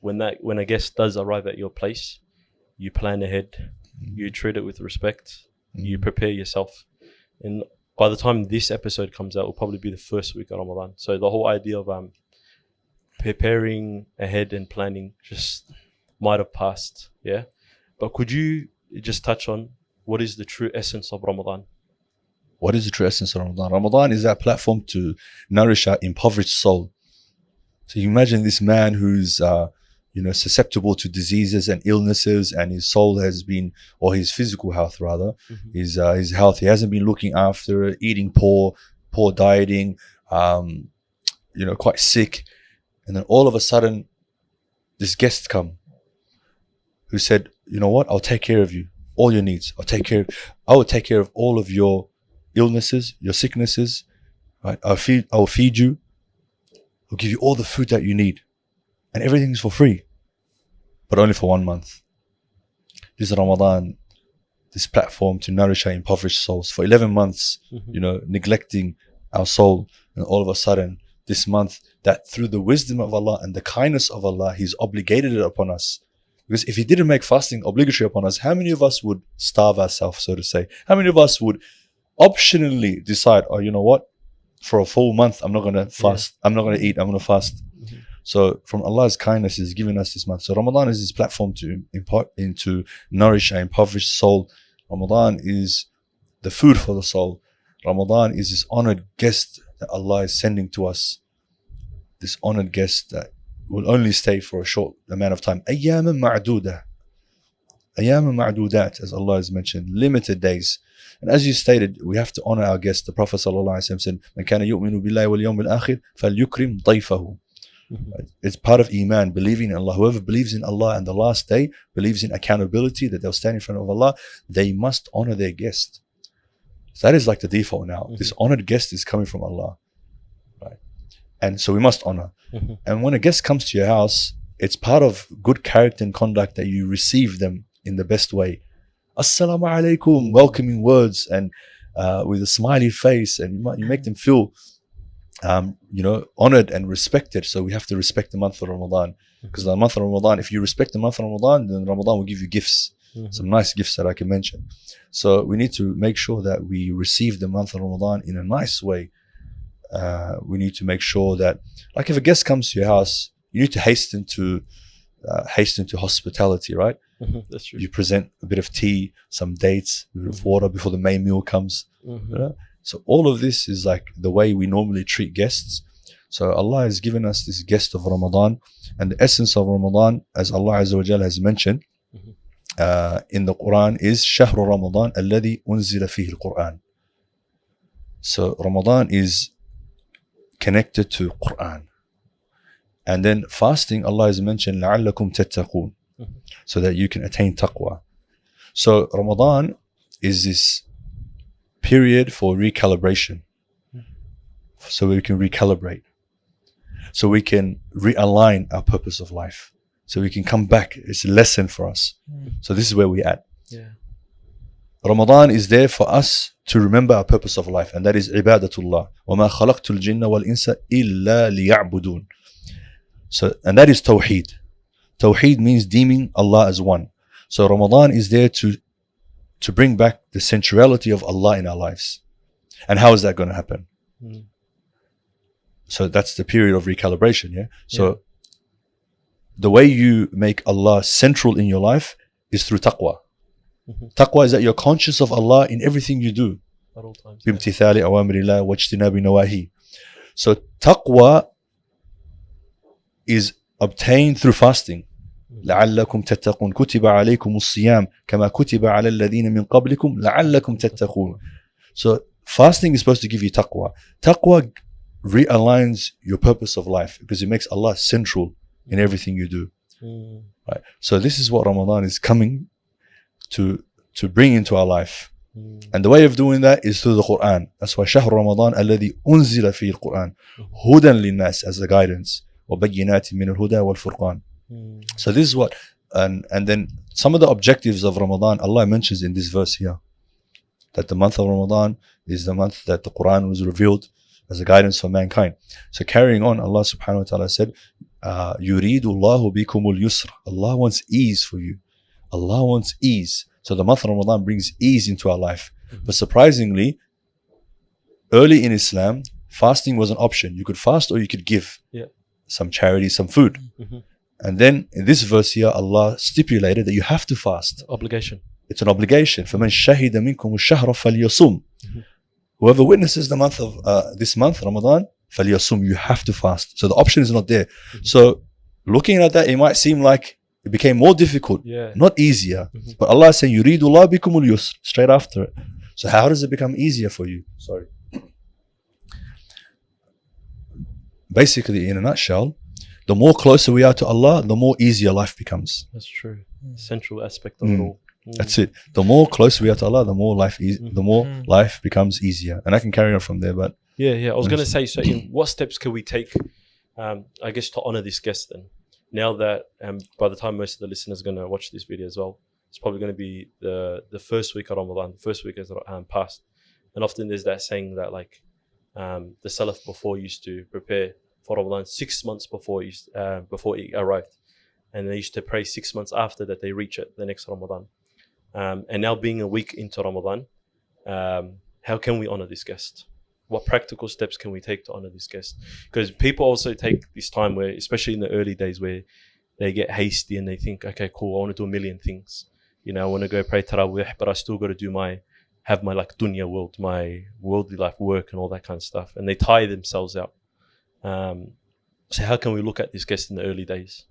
when a guest does arrive at your place, you plan ahead, you treat it with respect, you prepare yourself. And by the time this episode comes out, it'll probably be the first week of Ramadan. So the whole idea of preparing ahead and planning just might have passed, But could you just touch on what is the true essence of Ramadan? What is the true essence of Ramadan? Ramadan is that platform to nourish our impoverished soul. So you imagine this man who's susceptible to diseases and illnesses, and his soul has been, or his physical health rather, his health, he hasn't been looking after it, eating poor dieting, quite sick. And then all of a sudden, this guests come. who said, you know what, I'll take care of you, all your needs. I will take care of all of your illnesses, your sicknesses, right? I will feed you. I'll give you all the food that you need. And everything is for free, but only for 1 month. This is Ramadan, this platform to nourish our impoverished souls. For 11 months, neglecting our soul, and all of a sudden, this month, that through the wisdom of Allah and the kindness of Allah, He's obligated it upon us. Because if He didn't make fasting obligatory upon us, how many of us would starve ourselves, so to say? How many of us would optionally decide, oh, you know what? For a full month, I'm not going to fast. I'm not going to eat. I'm going to fast. So from Allah's kindness, He's given us this month. So Ramadan is this platform to nourish our impoverished soul. Ramadan is the food for the soul. Ramadan is this honored guest that Allah is sending to us. This honored guest that will only stay for a short amount of time. أيام معدودة. أيام معدودات, as Allah has mentioned, limited days. And as you stated, we have to honor our guests. The Prophet ﷺ said, من كان يؤمن بالله واليوم الآخر فليكرم ضيفه. It's part of Iman, believing in Allah. Whoever believes in Allah and the last day, believes in accountability, that they'll stand in front of Allah, they must honor their guest. So that is like the default now. This honored guest is coming from Allah, right? And so we must honor. And when a guest comes to your house, it's part of good character and conduct that you receive them in the best way. Assalamu alaikum, welcoming words, and with a smiley face, and you make them feel honored and respected. So we have to respect the month of Ramadan, because the month of Ramadan, if you respect the month of Ramadan, then Ramadan will give you gifts, some nice gifts that I can mention. So we need to make sure that we receive the month of Ramadan in a nice way. We need to make sure that, like, if a guest comes to your house, you need to hasten to hospitality, right? That's true. You present a bit of tea, some dates, a bit of water before the main meal comes. So all of this is like the way we normally treat guests. So Allah has given us this guest of Ramadan, and the essence of Ramadan, as Allah Azza wa Jalla has mentioned in the Quran, is شهر رمضان الذي أنزل فيه القرآن. So Ramadan is connected to Quran. And then fasting, Allah has mentioned لعلكم تتقون, so that you can attain taqwa. So Ramadan is this period for recalibration, so we can recalibrate, so we can realign our purpose of life, so we can come back. It's a lesson for us. So this is where we're at. Ramadan is there for us to remember our purpose of life, and that is ibadatullah. وَمَا خَلَقْتُ الْجِنَّ وَالْإِنسَ إِلَّا لِيَعْبُدُونَ. So, and that is Tawheed. Tawheed means deeming Allah as one. So Ramadan is there to bring back the centrality of Allah in our lives. And how is that going to happen? So that's the period of recalibration, So the way you make Allah central in your life is through taqwa. Taqwa is that you're conscious of Allah in everything you do. At all times. بِامْتِثَالِ أَوَامِرِ اللَّهِ وَاجْتِنَابِ نَوَاهِهِ. So taqwa is obtained through fasting. لعلكم تتقون كتب عليكم الصيام كما كتب على الذين من قبلكم لعلكم تتقون. So fasting is supposed to give you taqwa. Taqwa realigns your purpose of life, because it makes Allah central in everything you do. Right. So this is what Ramadan is coming to bring into our life. And the way of doing that is through the Quran. That's why شهر رمضان الذي أنزل فيه القرآن هدى للناس, as the guidance, وبينات من الهدى والفرقان. So this is what, and then some of the objectives of Ramadan, Allah mentions in this verse here, that the month of Ramadan is the month that the Quran was revealed as a guidance for mankind. So carrying on, Allah subhanahu wa ta'ala said, يُرِيدُ اللَّهُ بِكُمُ الْيُسْرَ. Allah wants ease for you. Allah wants ease. So the month of Ramadan brings ease into our life. But surprisingly, early in Islam, fasting was an option. You could fast or you could give some charity, some food. And then in this verse here, Allah stipulated that you have to fast. Obligation. It's an obligation. فَمَنْ شَهِدَ مِنْكُمُ الشَّهْرَ فَلْيَصُمْ. Whoever witnesses the month of this month, Ramadan, فَلْيَصُمْ. You have to fast. So the option is not there. So looking at that, it might seem like it became more difficult, not easier. But Allah is saying, يُرِيدُ اللَّهُ بِكُمُ الْيُسْرَ, straight after it. So how does it become easier for you? Sorry. Basically, in a nutshell, the more closer we are to Allah, the more easier life becomes. That's true. central aspect of it all. That's it. The more close we are to Allah, the more life becomes easier. And I can carry on from there, but Yeah. I was going to say, so what steps can we take, I guess, to honor this guest then? Now that by the time most of the listeners are going to watch this video as well, it's probably going to be the first week of Ramadan, the first week has passed. And often there's that saying that like the Salaf before used to prepare for Ramadan 6 months before it arrived. And they used to pray 6 months after that they reach it, the next Ramadan. And now being a week into Ramadan, how can we honor this guest? What practical steps can we take to honor this guest? Because people also take this time where, especially in the early days, where they get hasty and they think, okay, cool, I want to do a million things. You know, I want to go pray Tarawih, but I still got to have my like dunya world, my worldly life, work and all that kind of stuff. And they tire themselves out. So how can we look at this guest in the early days?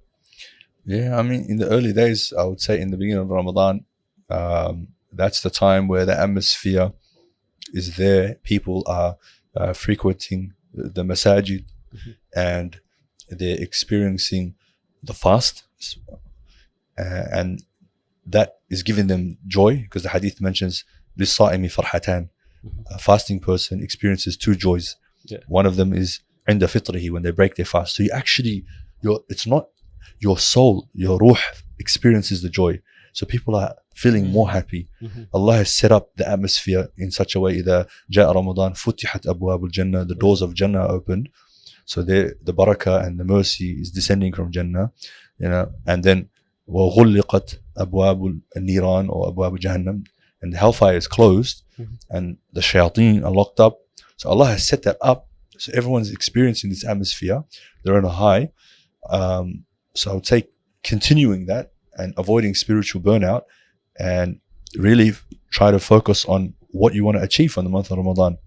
yeah, I mean, in the early days, I would say in the beginning of Ramadan, that's the time where the atmosphere is there. People are frequenting the masajid and they're experiencing the fast. And that is giving them joy, because the hadith mentions لِلصَّائِمِ فَرْحَتَانِ. A fasting person experiences two joys. Yeah. One of them is عند فطره, when they break their fast. So you actually, it's not your soul, your ruh experiences the joy. So people are feeling more happy. Allah has set up the atmosphere in such a way. إذا جاء رمضان فتحت أبواب الجنة. The doors of Jannah are opened. So the barakah and the mercy is descending from Jannah. You know, and then وغلقت أبواب النيران or أبواب جهنم. And the hellfire is closed. And the shayateen are locked up. So Allah has set that up. So everyone's experiencing this atmosphere. They're on a high. So I would say continuing that and avoiding spiritual burnout, and really try to focus on what you want to achieve from the month of Ramadan.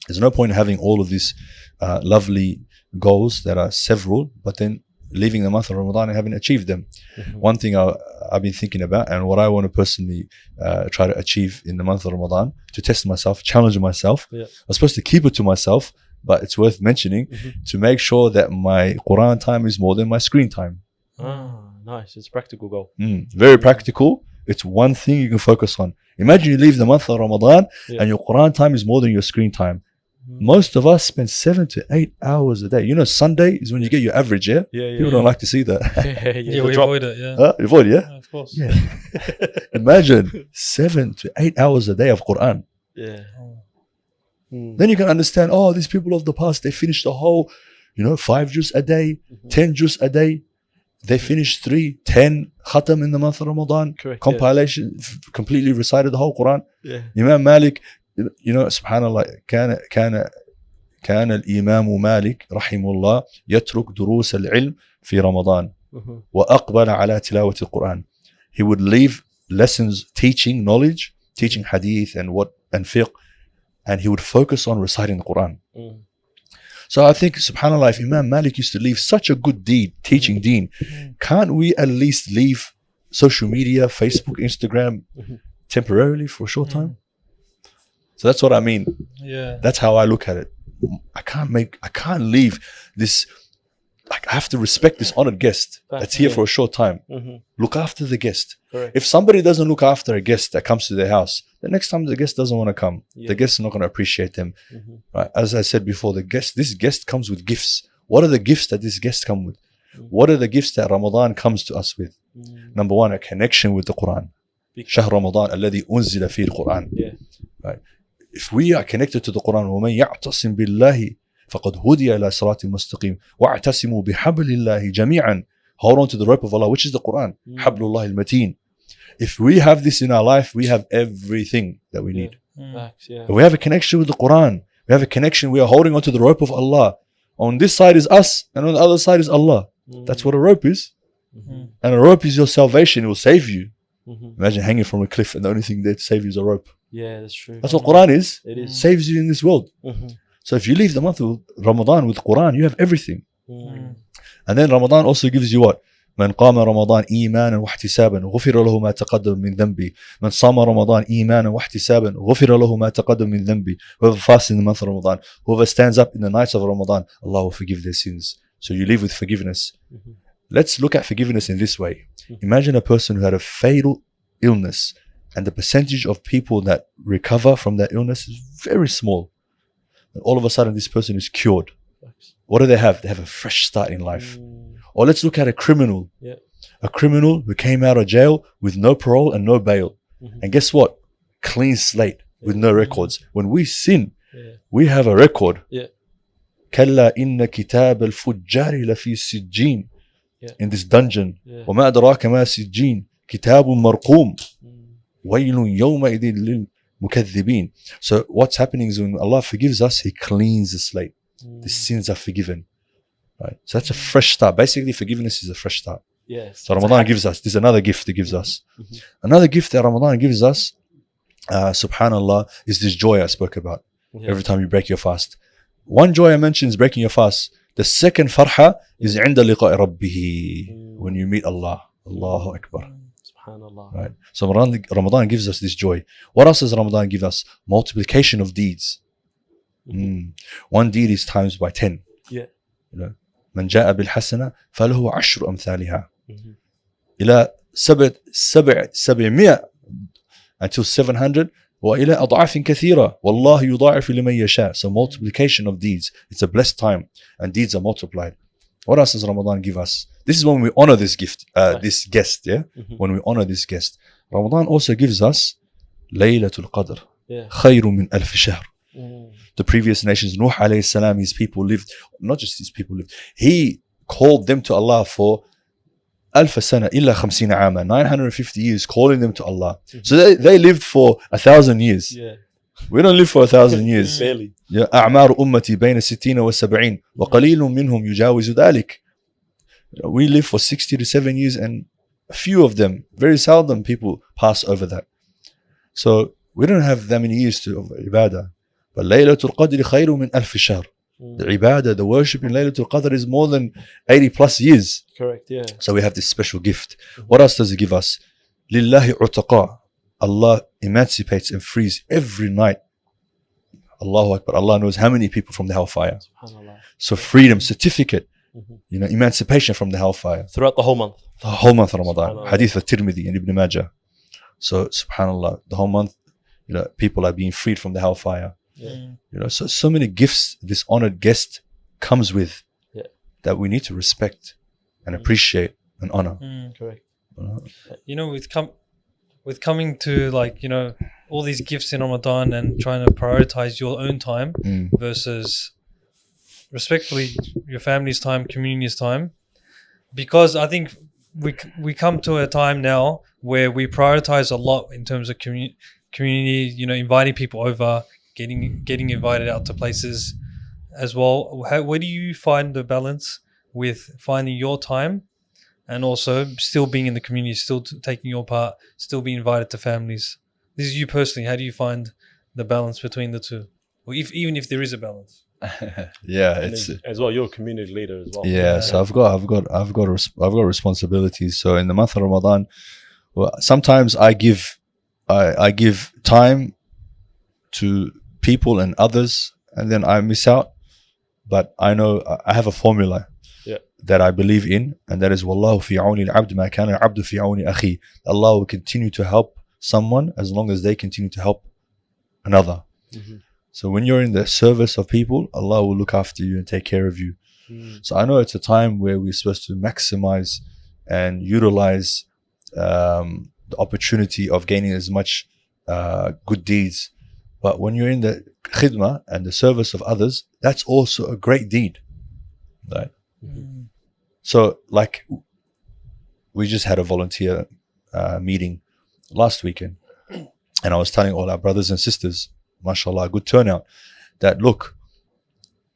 There's no point in having all of these lovely goals that are several, but then leaving the month of Ramadan and haven't achieved them. One thing I've been thinking about, and what I want to personally try to achieve in the month of Ramadan, to test myself, challenge myself. I'm supposed to keep it to myself, but it's worth mentioning to make sure that my Quran time is more than my screen time. Nice. It's a practical goal. Very practical. It's one thing you can focus on. Imagine you leave the month of Ramadan and your Quran time is more than your screen time. Most of us spend 7 to 8 hours a day. You know, Sunday is when you get your average, yeah? People don't like to see that. We avoid it, yeah. Avoid, yeah? Of course. Yeah. Imagine 7 to 8 hours a day of Quran. Yeah. Then you can understand, these people of the past, they finished the whole, 5 juz a day, 10 juz a day. They finished 3, 10 khatam in the month of Ramadan. Correct, compilation, completely recited the whole Quran. Yeah. Imam Malik, subhanallah, كان الإمام مالك رحمه الله يترك دروس العلم في رمضان وأقبل على تلاوة القرآن. He would leave lessons teaching knowledge, teaching hadith and fiqh, and he would focus on reciting the Quran. So I think, subhanallah, if Imam Malik used to leave such a good deed, teaching deen, can't we at least leave social media, Facebook, Instagram, temporarily for a short time? So that's what I mean. Yeah. That's how I look at it. I can't leave this. Like, I have to respect this honored guest that's here for a short time. Look after the guest. Correct. If somebody doesn't look after a guest that comes to their house, the next time the guest doesn't want to come, the guest is not going to appreciate them. Right? As I said before, this guest comes with gifts. What are the gifts that this guest come with? What are the gifts that Ramadan comes to us with? Number one, a connection with the Quran. شهر رمضان الذي أنزل فيه القرآن. Right? If we are connected to the Quran, ومن يعتصم بالله فقد هدي إلى صراط مستقيم واعتصموا بحبل الله جميعا. Hold on to the rope of Allah, which is the Quran. حبل الله المتين. If we have this in our life, we have everything that we need. If we have a connection with the Quran, we have a connection, we are holding on to the rope of Allah. On this side is us, and on the other side is Allah. That's what a rope is. And a rope is your salvation. It will save you. Imagine hanging from a cliff and the only thing there to save you is a rope. Yeah, that's true. That's what Quran is. It is. Saves you in this world. So if you leave the month of Ramadan with Quran, you have everything. And then Ramadan also gives you what? من قام رمضان إيمانا واحتسابا غفر له ما تقدم من ذنبه. من صام رمضان إيمانا واحتسابا غفر له ما تقدم من ذنبه. Whoever fasts in the month of Ramadan, whoever stands up in the nights of Ramadan, Allah will forgive their sins. So you live with forgiveness. let's look at forgiveness in this way. Imagine a person who had a fatal illness, and the percentage of people that recover from that illness is very small. And all of a sudden, this person is cured. What do they have? They have a fresh start in life. Or let's look at a criminal. Yeah. A criminal who came out of jail with no parole and no bail. And guess what? Clean slate with no records. When we sin, we have a record. كلا إن كتاب الفجار لفي سجين. In this dungeon. وما أدراك ما سجين. كتاب مرقوم. ويل يومئذ للمكذبين. So what's happening is when Allah forgives us, He cleans the slate. The sins are forgiven. Right? So that's a fresh start. Basically, forgiveness is a fresh start. Yes. So Ramadan gives us, this is another gift He gives us. Another gift that Ramadan gives us, subhanallah, is this joy I spoke about. Every time you break your fast. One joy I mentioned is breaking your fast. The second farha is عند لقاء ربه, when you meet Allah. Allahu Akbar. Subhanallah. Right. So Ramadan gives us this joy. What else does Ramadan give us? Multiplication of deeds. One deed is times by 10. Yeah. You know, من جاء بالحسنة فله عشر أمثالها إلى 700 until 700 وإلى أضعاف كثيرة والله يضاعف لمن يشاء. So multiplication of deeds. It's a blessed time and deeds are multiplied. What else does Ramadan give us? This is when we honor this gift, this guest. Yeah, when we honor this guest. Ramadan also gives us Laylatul Qadr. خير من ألف شهر. The previous nations, Nuh alayhi salam, his people lived, not just his people lived, he called them to Allah for ألف سنة إلا 50 عاما, 950 years, calling them to Allah. So they lived for 1,000 years. Yeah. We don't live for 1,000 years. Barely. أعمار أمتي بين 60 و70 وقليل منهم يجاوز ذلك. We live for 60 to 7 years, and a few of them, very seldom people pass over that. So we don't have that many years to of ibadah. But Laylatul Qadr خير من ألف شهر. The ibadah, the worship in Laylatul Qadr is more than 80 plus years. Correct, yeah. So we have this special gift. What else does it give us? Lillahi utaqa. Allah emancipates and frees every night. Allahu Akbar. Allah knows how many people from the hellfire. So freedom, certificate, you know, emancipation from the hellfire. Throughout the whole month. The whole month of Ramadan. Hadith al-Tirmidhi and Ibn Majah. So subhanallah, the whole month, you know, people are being freed from the hellfire. You know, so many gifts this honored guest comes with that we need to respect and appreciate and honor. Correct. You know, with coming to, like, you know, all these gifts in Ramadan and trying to prioritize your own time versus respectfully your family's time, community's time, because I think we come to a time now where we prioritize a lot in terms of community, you know, inviting people over, getting invited out to places as well. Where do you find the balance with finding your time and also still being in the community, still taking your part, still being invited to families? This is you personally. How do you find the balance between the two, or even if there is a balance? Yeah, And it's as well, you're a community leader as well. yeah. So I've got responsibilities. So in the month of Ramadan, well, sometimes I give time to people and others, and then I miss out. But I know I have a formula that I believe in, and that is Wallahu fi auni al-abd ma kana al-abdu fi auni akhi. Allah will continue to help someone as long as they continue to help another. So when you're in the service of people, Allah will look after you and take care of you. So I know it's a time where we're supposed to maximize and utilize the opportunity of gaining as much good deeds. But when you're in the khidmah and the service of others, that's also a great deed, right? So, like, we just had a volunteer meeting last weekend, and I was telling all our brothers and sisters, mashallah, good turnout, that look,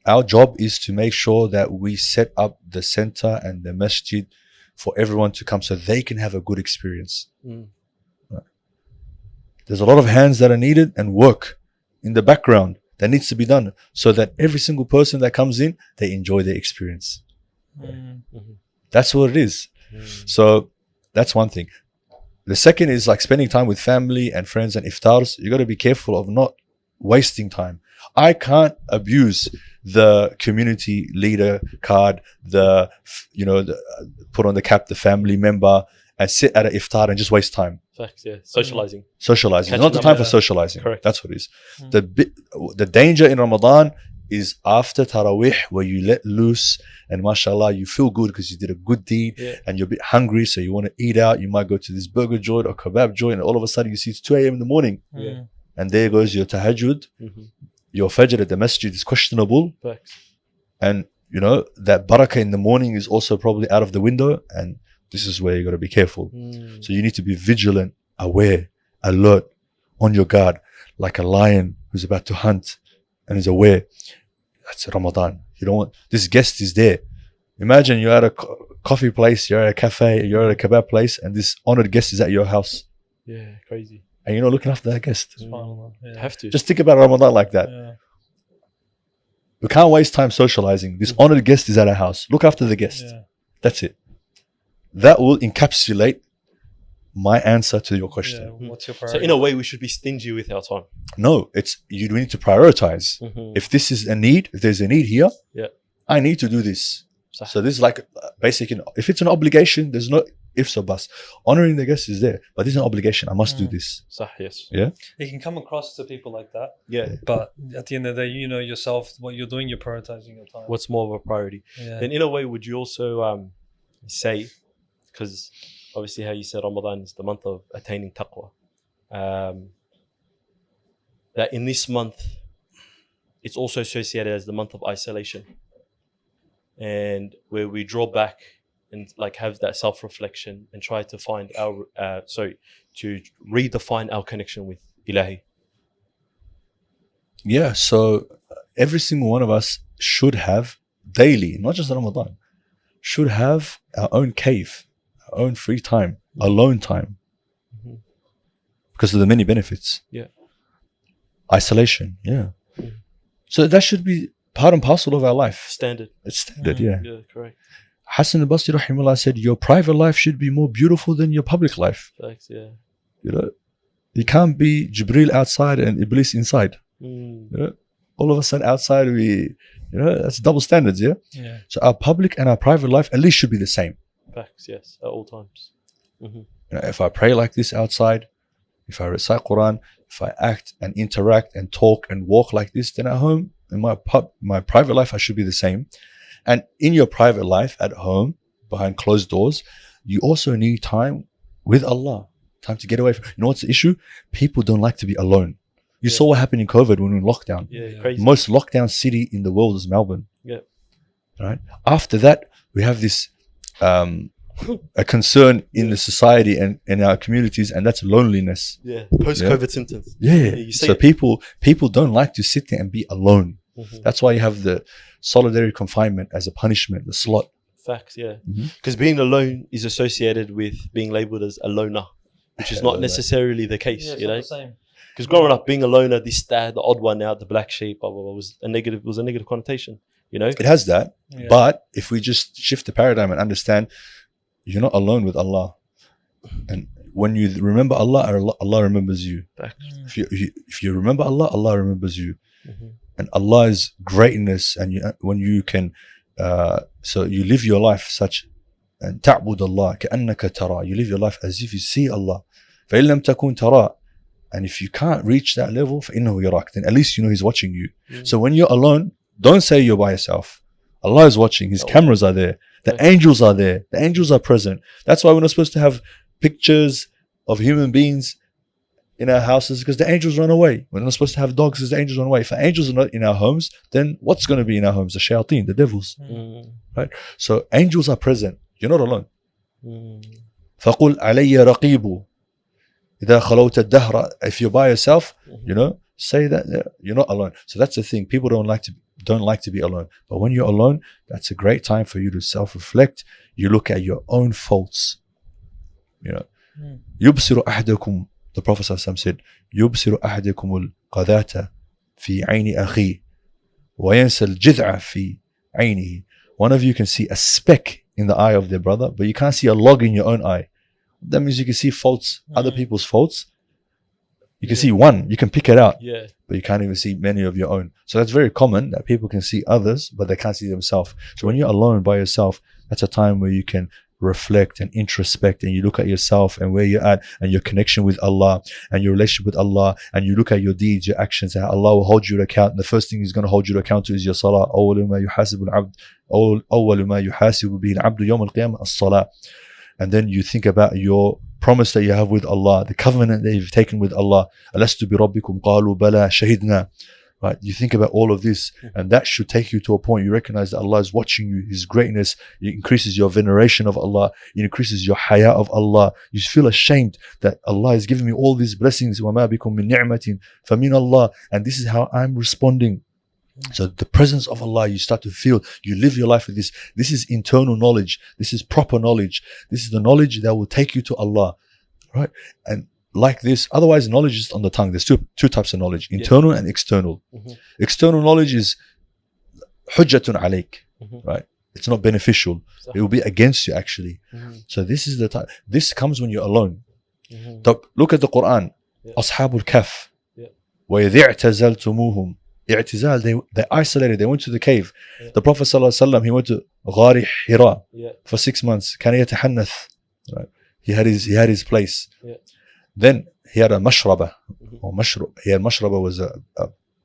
our job is to make sure that we set up the center and the masjid for everyone to come so they can have a good experience. Right? There's a lot of hands that are needed and work in the background that needs to be done so that every single person that comes in, they enjoy their experience. That's what it is. So that's one thing. The second is like spending time with family and friends and iftars. You got to be careful of not wasting time. I can't abuse the community leader card, the put on the cap, the family member, and sit at an iftar and just waste time. Facts, yeah. Socializing. Socializing. Catching Not the up, time for yeah. socializing. Correct. That's what it is. The danger in Ramadan is after Taraweeh, where you let loose and mashallah, you feel good because you did a good deed, and you're a bit hungry, so you want to eat out. You might go to this burger joint or kebab joint, and all of a sudden you see it's 2 a.m. in the morning. Yeah. And there goes your tahajjud. Your fajr at the masjid is questionable. Facts. And that barakah in the morning is also probably out of the window. And this is where you got to be careful. So you need to be vigilant, aware, alert, on your guard, like a lion who's about to hunt and is aware. That's Ramadan. You don't want, this guest is there. Imagine you're at a coffee place, you're at a cafe, you're at a kebab place, and this honored guest is at your house. Yeah, crazy. And you're not looking after that guest. Yeah. Have to. Just think about Ramadan like that. Yeah. We can't waste time socializing. This honored guest is at our house. Look after the guest. Yeah. That's it. That will encapsulate my answer to your question. Yeah. What's your So priority? in a way, we should be stingy with our time. No, we need to prioritize. If this is a need, if there's a need here, I need to do this. So this is like basic. If it's an obligation, there's no ifs or buts. Honoring the guest is there, but this is an obligation. I must do this. Yes. Yeah. You can come across to people like that, Yeah. but at the end of the day, you know yourself what you're doing. You're prioritizing your time. What's more of a priority? Yeah. Then in a way, would you also say, because obviously how you said Ramadan is the month of attaining taqwa, that in this month, it's also associated as the month of isolation, and where we draw back and like have that self-reflection and try to find to redefine our connection with Ilahi. Yeah. So every single one of us should have daily, not just Ramadan, should have our own cave, our own free time, alone time, because of the many benefits. Yeah. Isolation. Yeah. So that should be part and parcel of our life. Standard. It's standard. Yeah. Yeah, correct. Hassan al-Basri rahimahullah said, your private life should be more beautiful than your public life. Thanks, yeah. You can't be Jibreel outside and Iblis inside. All of a sudden outside that's double standards. Yeah. So our public and our private life at least should be the same. Facts, yes, at all times. If I pray like this outside, if I recite Quran, if I act and interact and talk and walk like this, then at home in my private life I should be the same. And in your private life at home, behind closed doors, you also need time with Allah. Time to get away from. You know what's the issue? People don't like to be alone. You saw what happened in COVID when we were in lockdown. Yeah, crazy. Most lockdown city in the world is Melbourne. Yeah. Right. After that, we have this a concern in the society and in our communities, and that's loneliness. Yeah. Post-COVID symptoms. Yeah. You see So it. people don't like to sit there and be alone. That's why you have the solitary confinement as a punishment, the slot. Facts, yeah. Because being alone is associated with being labeled as a loner, which is not necessarily the case, Yeah, it's you not know. the same. Because growing up, being a loner, this dad, the odd one out, the black sheep, blah, blah, blah, was a negative connotation, you know. It has that, Yeah. but if we just shift the paradigm and understand, you're not alone with Allah, and when you remember Allah, Allah remembers you. Facts. If you remember Allah, Allah remembers you. And Allah's greatness, and when you can, so you live your life such, and ta'bud Allah كأنك ترى. You live your life as if you see Allah. فإن لم تكن ترى. And if you can't reach that level, فإنه يراك. Then at least you know He's watching you. So when you're alone, don't say you're by yourself. Allah is watching. His cameras are there. The angels are there. The angels are present. That's why we're not supposed to have pictures of human beings in our houses, because the angels run away. We're not supposed to have dogs because the angels run away. If angels are not in our homes, then what's going to be in our homes? The shayateen, the devils. Right? So angels are present. You're not alone. فَقُلْ عَلَيَّ رَقِيبُ إِذَا خَلَوْتَ الدَّهْرَ. If you're by yourself, say that you're not alone. So that's the thing. People don't like to be alone. But when you're alone, that's a great time for you to self-reflect. You look at your own faults. يُبْصِرُ أَحْدَكُمْ. The Prophet ﷺ said, يُبْصِرُ أَحْدَكُمُ الْقَذَاةَ فِي عَيْنِ أَخِيهِ وَيَنْسَى الْجِذْعَ فِي عَيْنِهِ. One of you can see a speck in the eye of their brother, but you can't see a log in your own eye. That means you can see faults, other people's faults. You can see one, you can pick it out, Yeah. but you can't even see many of your own. So that's very common that people can see others, but they can't see themselves. So when you're alone by yourself, that's a time where you can reflect and introspect, and you look at yourself and where you're at, and your connection with Allah and your relationship with Allah, and you look at your deeds, your actions, and how Allah will hold you to account. And the first thing He's going to hold you to account to is your salah. أول ما يحاسب به العبد يوم القيامة الصلاة. And then you think about your promise that you have with Allah, the covenant that you've taken with Allah. ألست بربكم قالوا بلى شهدنا. Right? You think about all of this, and that should take you to a point you recognize that Allah is watching you, His greatness. It increases your veneration of Allah. It increases your haya of Allah. You feel ashamed that Allah has given me all these blessings. وَمَا بِكُم مِّن نِعْمَةٍ فَمِنَ اللَّهِ. And this is how I'm responding. So the presence of Allah, you start to feel, you live your life with this. This is internal knowledge. This is proper knowledge. This is the knowledge that will take you to Allah. Right? And like this, otherwise knowledge is on the tongue. There's two types of knowledge, internal and external. External knowledge is hujjatun alayk, right? It's not beneficial. It will be against you actually. So this is the time. This comes when you're alone. Look at the Quran. Ashabul Kahf. وَإِذِ اعْتَزَلْتُمُوهُمْ. I'tizal, they isolated, they went to the cave. The Prophet ﷺ, he went to Ghari Hira for 6 months. كان يتحنث. Right? He had his place. Then he had a mashraba, or mashrub. He had mashraba was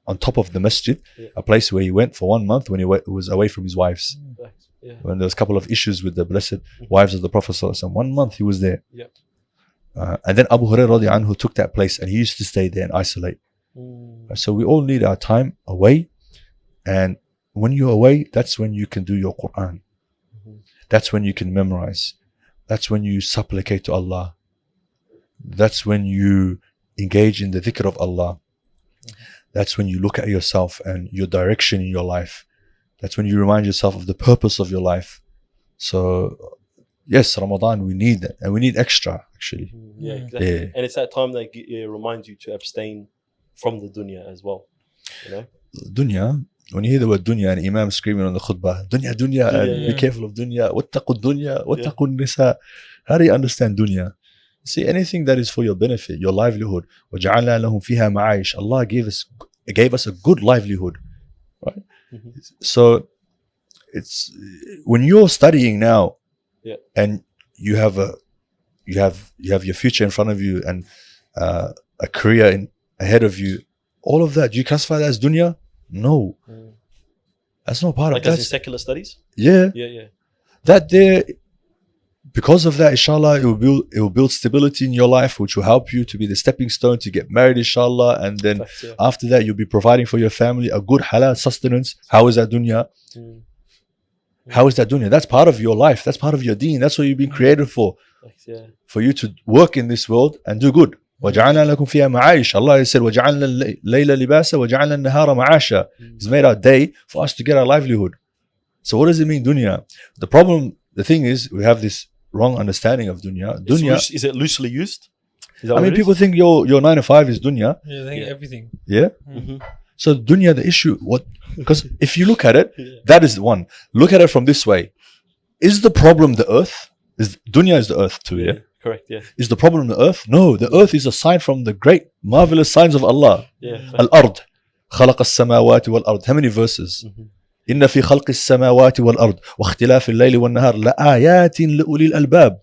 on top of the masjid, a place where he went for 1 month when he was away from his wives. When there was a couple of issues with the blessed wives of the Prophet ﷺ, 1 month he was there. And then Abu Hurairah radiallahu anhu took that place, and he used to stay there and isolate. So we all need our time away, and when you're away, that's when you can do your Quran. That's when you can memorize. That's when you supplicate to Allah. That's when you engage in the dhikr of Allah. That's when you look at yourself and your direction in your life. That's when you remind yourself of the purpose of your life. So yes, Ramadan, we need that, and we need extra actually. Yeah, exactly. And it's that time that reminds you to abstain from the dunya as well. You know, dunya. When you hear the word dunya and Imam screaming on the khutbah, dunya, and be careful of dunya, wattaqu dunya, wattaqu nisa. How do you understand dunya? See, anything that is for your benefit, your livelihood. وَجَعَلْنَا لَهُمْ فِيهَا مَعَايِشْ. Allah gave us a good livelihood, right? So it's when you're studying now, and you have your future in front of you and a career ahead of you, all of that, do you classify that as dunya? No, that's not part of that. Like as in secular studies. Yeah. That there. Because of that, inshallah, it will build stability in your life, which will help you to be the stepping stone to get married, inshallah. And then after that, you'll be providing for your family a good halal sustenance. How is that dunya? How is that dunya? That's part of your life. That's part of your deen. That's what you've been created for. For you to work in this world and do good. وَجَعَلْنَا لَكُمْ فِيهَا مَعَايِشْ. Allah said, وَجَعَلْنَا اللَّيْلَ لِبَاسًا وَجَعَلْنَا النَّهَارَ مَعَاشًا. He's made our day for us to get our livelihood. So what does it mean, dunya? The thing is, we have this wrong understanding of dunya. Is it loosely used? I mean, people think your 9 to 5 is dunya. Yeah, they think everything. Yeah. So dunya, the issue, because if you look at it, that is the one. Look at it from this way. Is the problem the earth? Dunya is the earth too, yeah? Correct, yeah. Is the problem the earth? No, the earth is a sign from the great, marvelous signs of Allah. Al-ard. خَلَقَ السَّمَاوَاتِ وَالْأَرْضِ. How many verses? إن في خلق السماوات والأرض واختلاف الليل والنهار لآيات لأولي الألباب.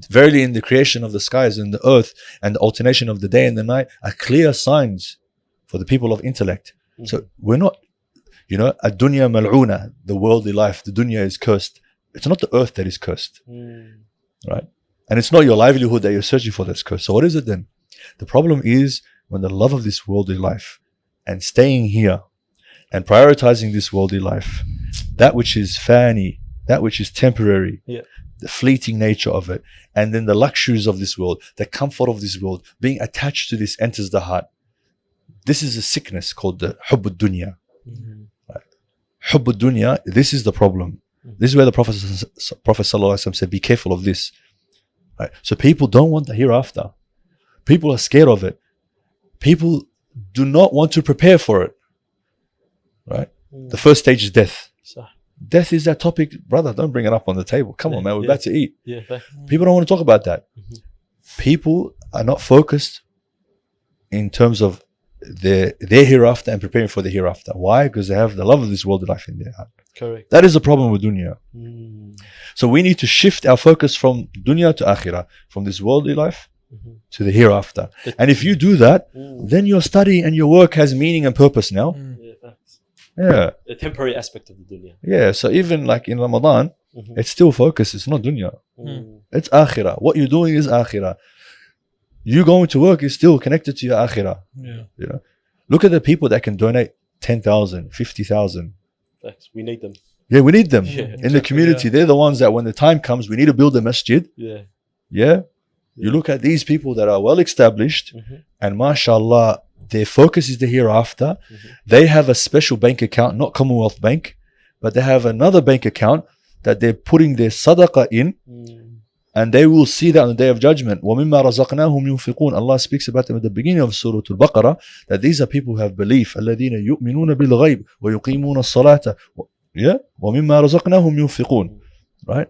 Verily in the creation of the skies and the earth and the alternation of the day and the night are clear signs for the people of intellect. So we're not, الدنيا ملعونة, the worldly life, the dunya is cursed. It's not the earth that is cursed, right? And it's not your livelihood that you're searching for that's cursed. So what is it then? The problem is when the love of this worldly life and staying here and prioritizing this worldly life, that which is fani, that which is temporary, the fleeting nature of it, and then the luxuries of this world, the comfort of this world, being attached to this enters the heart. This is a sickness called the hubb dunya. Hubb dunya, this is the problem. This is where the Prophet ﷺ said, be careful of this. Right? So people don't want the hereafter. People are scared of it. People do not want to prepare for it. Right? The first stage is death. Death is that topic, brother. Don't bring it up on the table. Come on, man. We're about to eat. People don't want to talk about that. People are not focused in terms of their hereafter and preparing for the hereafter. Why? Because they have the love of this worldly life in their heart. Correct. That is the problem with dunya. So we need to shift our focus from dunya to akhirah, from this worldly life to the hereafter. And if you do that, then your study and your work has meaning and purpose now. Yeah, facts. Yeah. The temporary aspect of the dunya. Yeah. So even like in Ramadan, it's still focus. It's not dunya. It's akhirah. What you're doing is akhirah. You going to work is still connected to your akhirah. Yeah. You know, look at the people that can donate 10,000, 50,000. Facts. We need them. Yeah, we need them Yeah, in the community. They're the ones that when the time comes, we need to build a masjid. Yeah. Yeah. You look at these people that are well established, and mashallah, their focus is the hereafter. They have a special bank account, not Commonwealth Bank, but they have another bank account that they're putting their sadaqah in. And they will see that on the day of judgment. وَمِمَّا رَزَقْنَاهُمْ يُنْفِقُونَ. Allah speaks about them at the beginning of Surah Al-Baqarah, that these are people who have belief. الَّذِينَ يُؤْمِنُونَ بِالْغَيْبِ وَيُقِيمُونَ الصَّلَاةَ. Yeah? وَمِمَّا رَزَقْنَاهُم يُنْفِقُونَ. Right?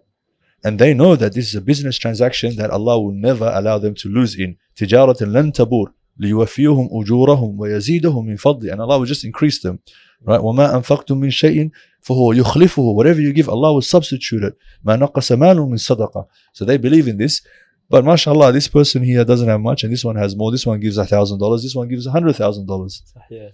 And they know that this is a business transaction that Allah will never allow them to lose in. تِجَارَةً لَن تَبُورَ لِيُوَفِّيَهُمْ أُجُورَهُم وَيَزِيدَهُم مِّن فَضْلِهِ. And Allah will just increase them. Right? وَمَا أَنفَقْتُم مِّن شَيْءٍ فَهُوَ يُخْلِفُهُ. Whatever you give, Allah will substitute it. مَا نَقَصَ مَالٌ مِّن صَدَقَةٍ. So they believe in this. But mashallah, this person here doesn't have much, and this one has more. This one gives $1,000. This one gives $100,000. Yeah.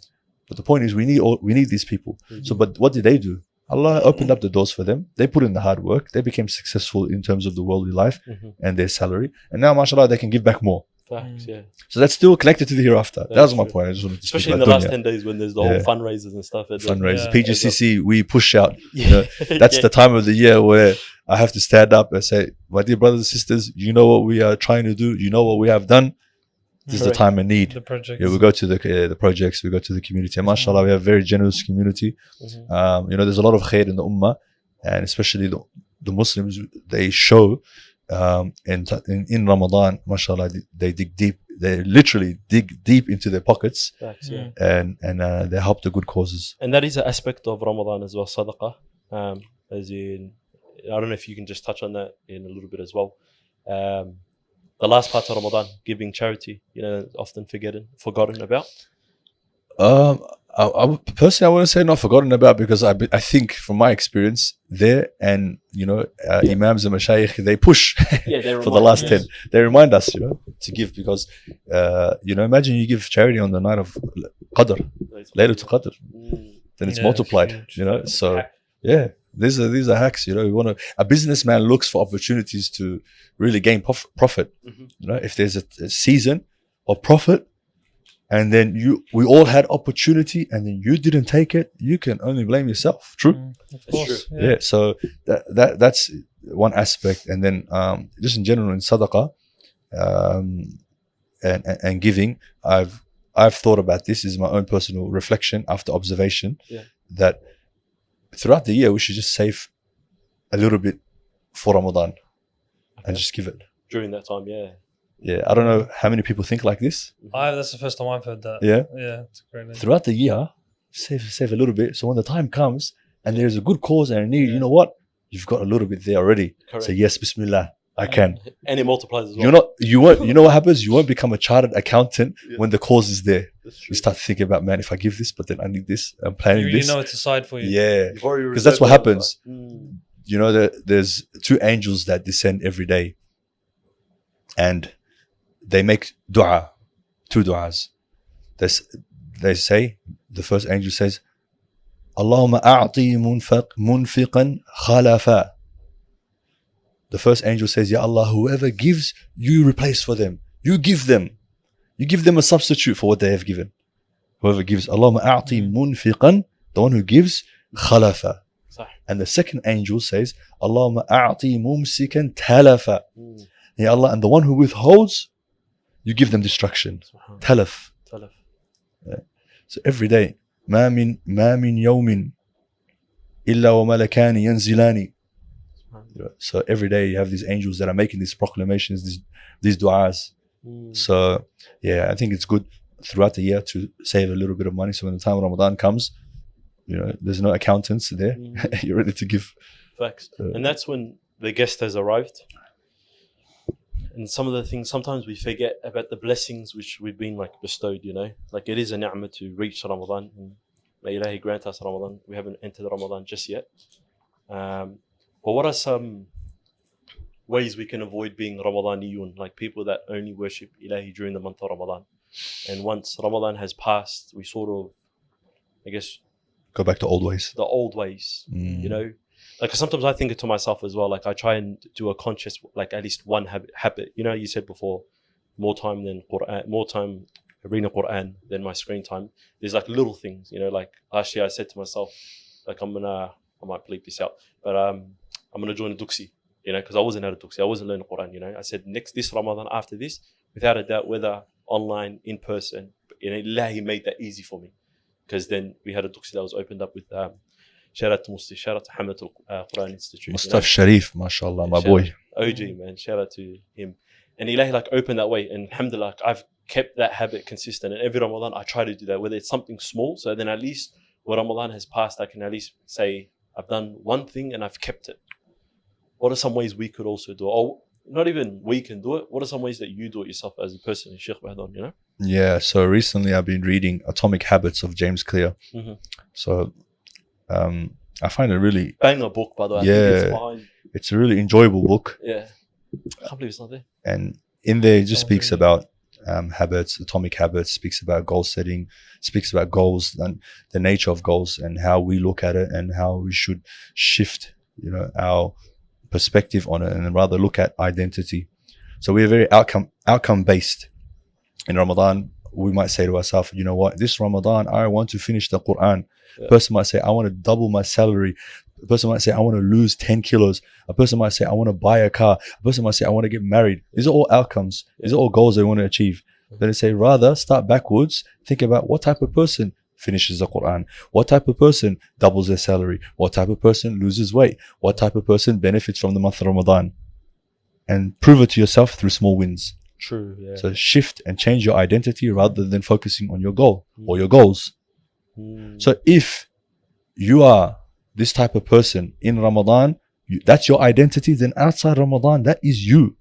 But the point is, we need these people. So, but what did they do? Allah opened up the doors for them. They put in the hard work. They became successful in terms of the worldly life and their salary. And now, mashallah, they can give back more. Facts, yeah. So that's still connected to the hereafter. That was my true. point. I just wanted to speak Especially in the about last dunya. 10 days when there's the whole fundraisers and stuff. Fundraisers, Yeah. PGCC, we push out. Yeah. You know, that's the time of the year where I have to stand up and say, my dear brothers and sisters, you know what we are trying to do. You know what we have done. This is the time and need. The project. Yeah, we go to the projects, we go to the community. And mashallah, we have a very generous community. You know, there's a lot of khair in the ummah, and especially the Muslims, they show in Ramadan, mashallah, they dig deep. They literally dig deep into their pockets. Facts, yeah. and they help the good causes. And that is an aspect of Ramadan as well, sadaqah. As in, I don't know if you can just touch on that in a little bit as well. The last part of Ramadan, giving charity, you know, often forgotten about. I personally, I wouldn't say not forgotten about, because I think from my experience there, and you know, imams and mashayikh, they push for the last 10. They remind us, you know, to give, because you know, imagine you give charity on the night of Qadr, Laylatul Qadr, then it's multiplied, huge. You know. So yeah, these are hacks. You know, a businessman looks for opportunities to really gain profit. You know, if there's a season of profit, and then we all had opportunity, and then you didn't take it, you can only blame yourself. True? Of course. True. Yeah. So that's one aspect. And then just in general in sadaqah and giving, I've thought about this. This is my own personal reflection after observation, that throughout the year we should just save a little bit for Ramadan and just give it. During that time, yeah. Yeah, I don't know how many people think like this. That's the first time I've heard that. Yeah, it's a great idea. Throughout the year, save a little bit. So when the time comes and there's a good cause and a need, you know what? You've got a little bit there already. Correct. Say yes, Bismillah, I can. And it multiplies as well. You know what happens? You won't become a chartered accountant when the cause is there. You start thinking about, man, if I give this, but then I need this. I'm planning this. You know it's aside for you. Yeah, because that's what happens. You know, there's 2 angels that descend every day, and they make dua, 2 du'as. They say, the first angel says, Allahumma a'ti munfiqan khalafa. The first angel says, Ya Allah, whoever gives, you replace for them. You give them a substitute for what they have given. Whoever gives, Allahumma a'ti munfiqan, the one who gives, khalafa. And the second angel says, Allahumma a'ti mumsikan talafa. Ya Allah, and the one who withholds, you give them destruction. Talaf. Yeah. So every day, ما من يوم إلا وملكان ينزلان. So every day you have these angels that are making these proclamations, these du'as. So yeah, I think it's good throughout the year to save a little bit of money, so when the time of Ramadan comes, you know, there's no accountants there. You're ready to give. Facts. And that's when the guest has arrived. And some of the things, sometimes we forget about the blessings which we've been like bestowed, you know. Like it is a ni'mah to reach Ramadan. And may Ilahi grant us Ramadan. We haven't entered Ramadan just yet. But what are some ways we can avoid being Ramadaniyun, like people that only worship Ilahi during the month of Ramadan? And once Ramadan has passed, we sort of, I guess, Go back to old ways. the old ways, you know. Like sometimes I think it to myself as well. Like I try and do a conscious, like at least one habit. You know, you said before, more time than Quran, more time reading Quran than my screen time. There's like little things, you know. Like last year I said to myself, like I might bleep this out, but I'm gonna join a duksi, you know, because I wasn't at a duksi, I wasn't learning Quran, you know. I said this Ramadan, after this, without a doubt, whether online, in person, you know, Ilahi made that easy for me, because then we had a duksi that was opened up with shout out to Musti, shout out to Hamad Quran Institute, Mustaf Sharif, mashallah, my boy. OG, man, shout out to him. And Ilahi like opened that way, and alhamdulillah, I've kept that habit consistent, and every Ramadan I try to do that, whether it's something small, so then at least when Ramadan has passed, I can at least say I've done one thing and I've kept it. What are some ways we could also do it? Or not even we can do it, what are some ways that you do it yourself as a person, Sheikh Bahdon, you know? Yeah, so recently I've been reading Atomic Habits of James Clear. So I find it really banger book, by the way. Yeah, it's a really enjoyable book. Yeah, I can't believe it's not there. And in there it just speaks about habits, atomic habits, speaks about goal setting, speaks about goals and the nature of goals and how we look at it and how we should shift, you know, our perspective on it and rather look at identity. So we're very outcome based. In Ramadan, we might say to ourselves, you know what, this Ramadan I want to finish the Quran. A person might say, I want to double my salary. A person might say, I want to lose 10 kilos. A person might say, I want to buy a car. A person might say, I want to get married. These are all outcomes. These are all goals they want to achieve. Then they say, rather start backwards. Think about what type of person finishes the Quran. What type of person doubles their salary? What type of person loses weight? What type of person benefits from the month of Ramadan? And prove it to yourself through small wins. True, yeah. So shift and change your identity rather than focusing on your goal or your goals. So if you are this type of person in Ramadan, that's your identity, then outside Ramadan, that is you.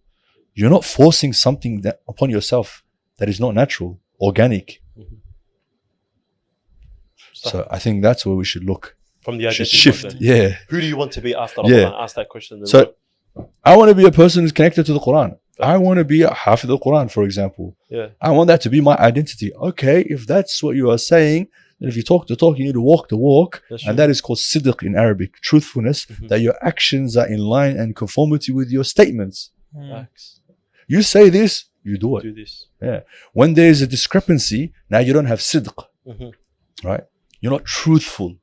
You're not forcing something upon yourself that is not natural, organic. So I think that's where we should look. From the identity. Shift, yeah. Who do you want to be after Ramadan? Ask that question. So I want to be a person who's connected to the Quran. I want to be a Hafid al-Quran, for example. Yeah. I want that to be my identity. Okay, if that's what you are saying, then if you talk the talk, you need to walk the walk. And that is called sidq in Arabic, truthfulness, that your actions are in line and conformity with your statements. You say this, you do it. Do this. Yeah. When there is a discrepancy, now you don't have sidq. Right? You're not truthful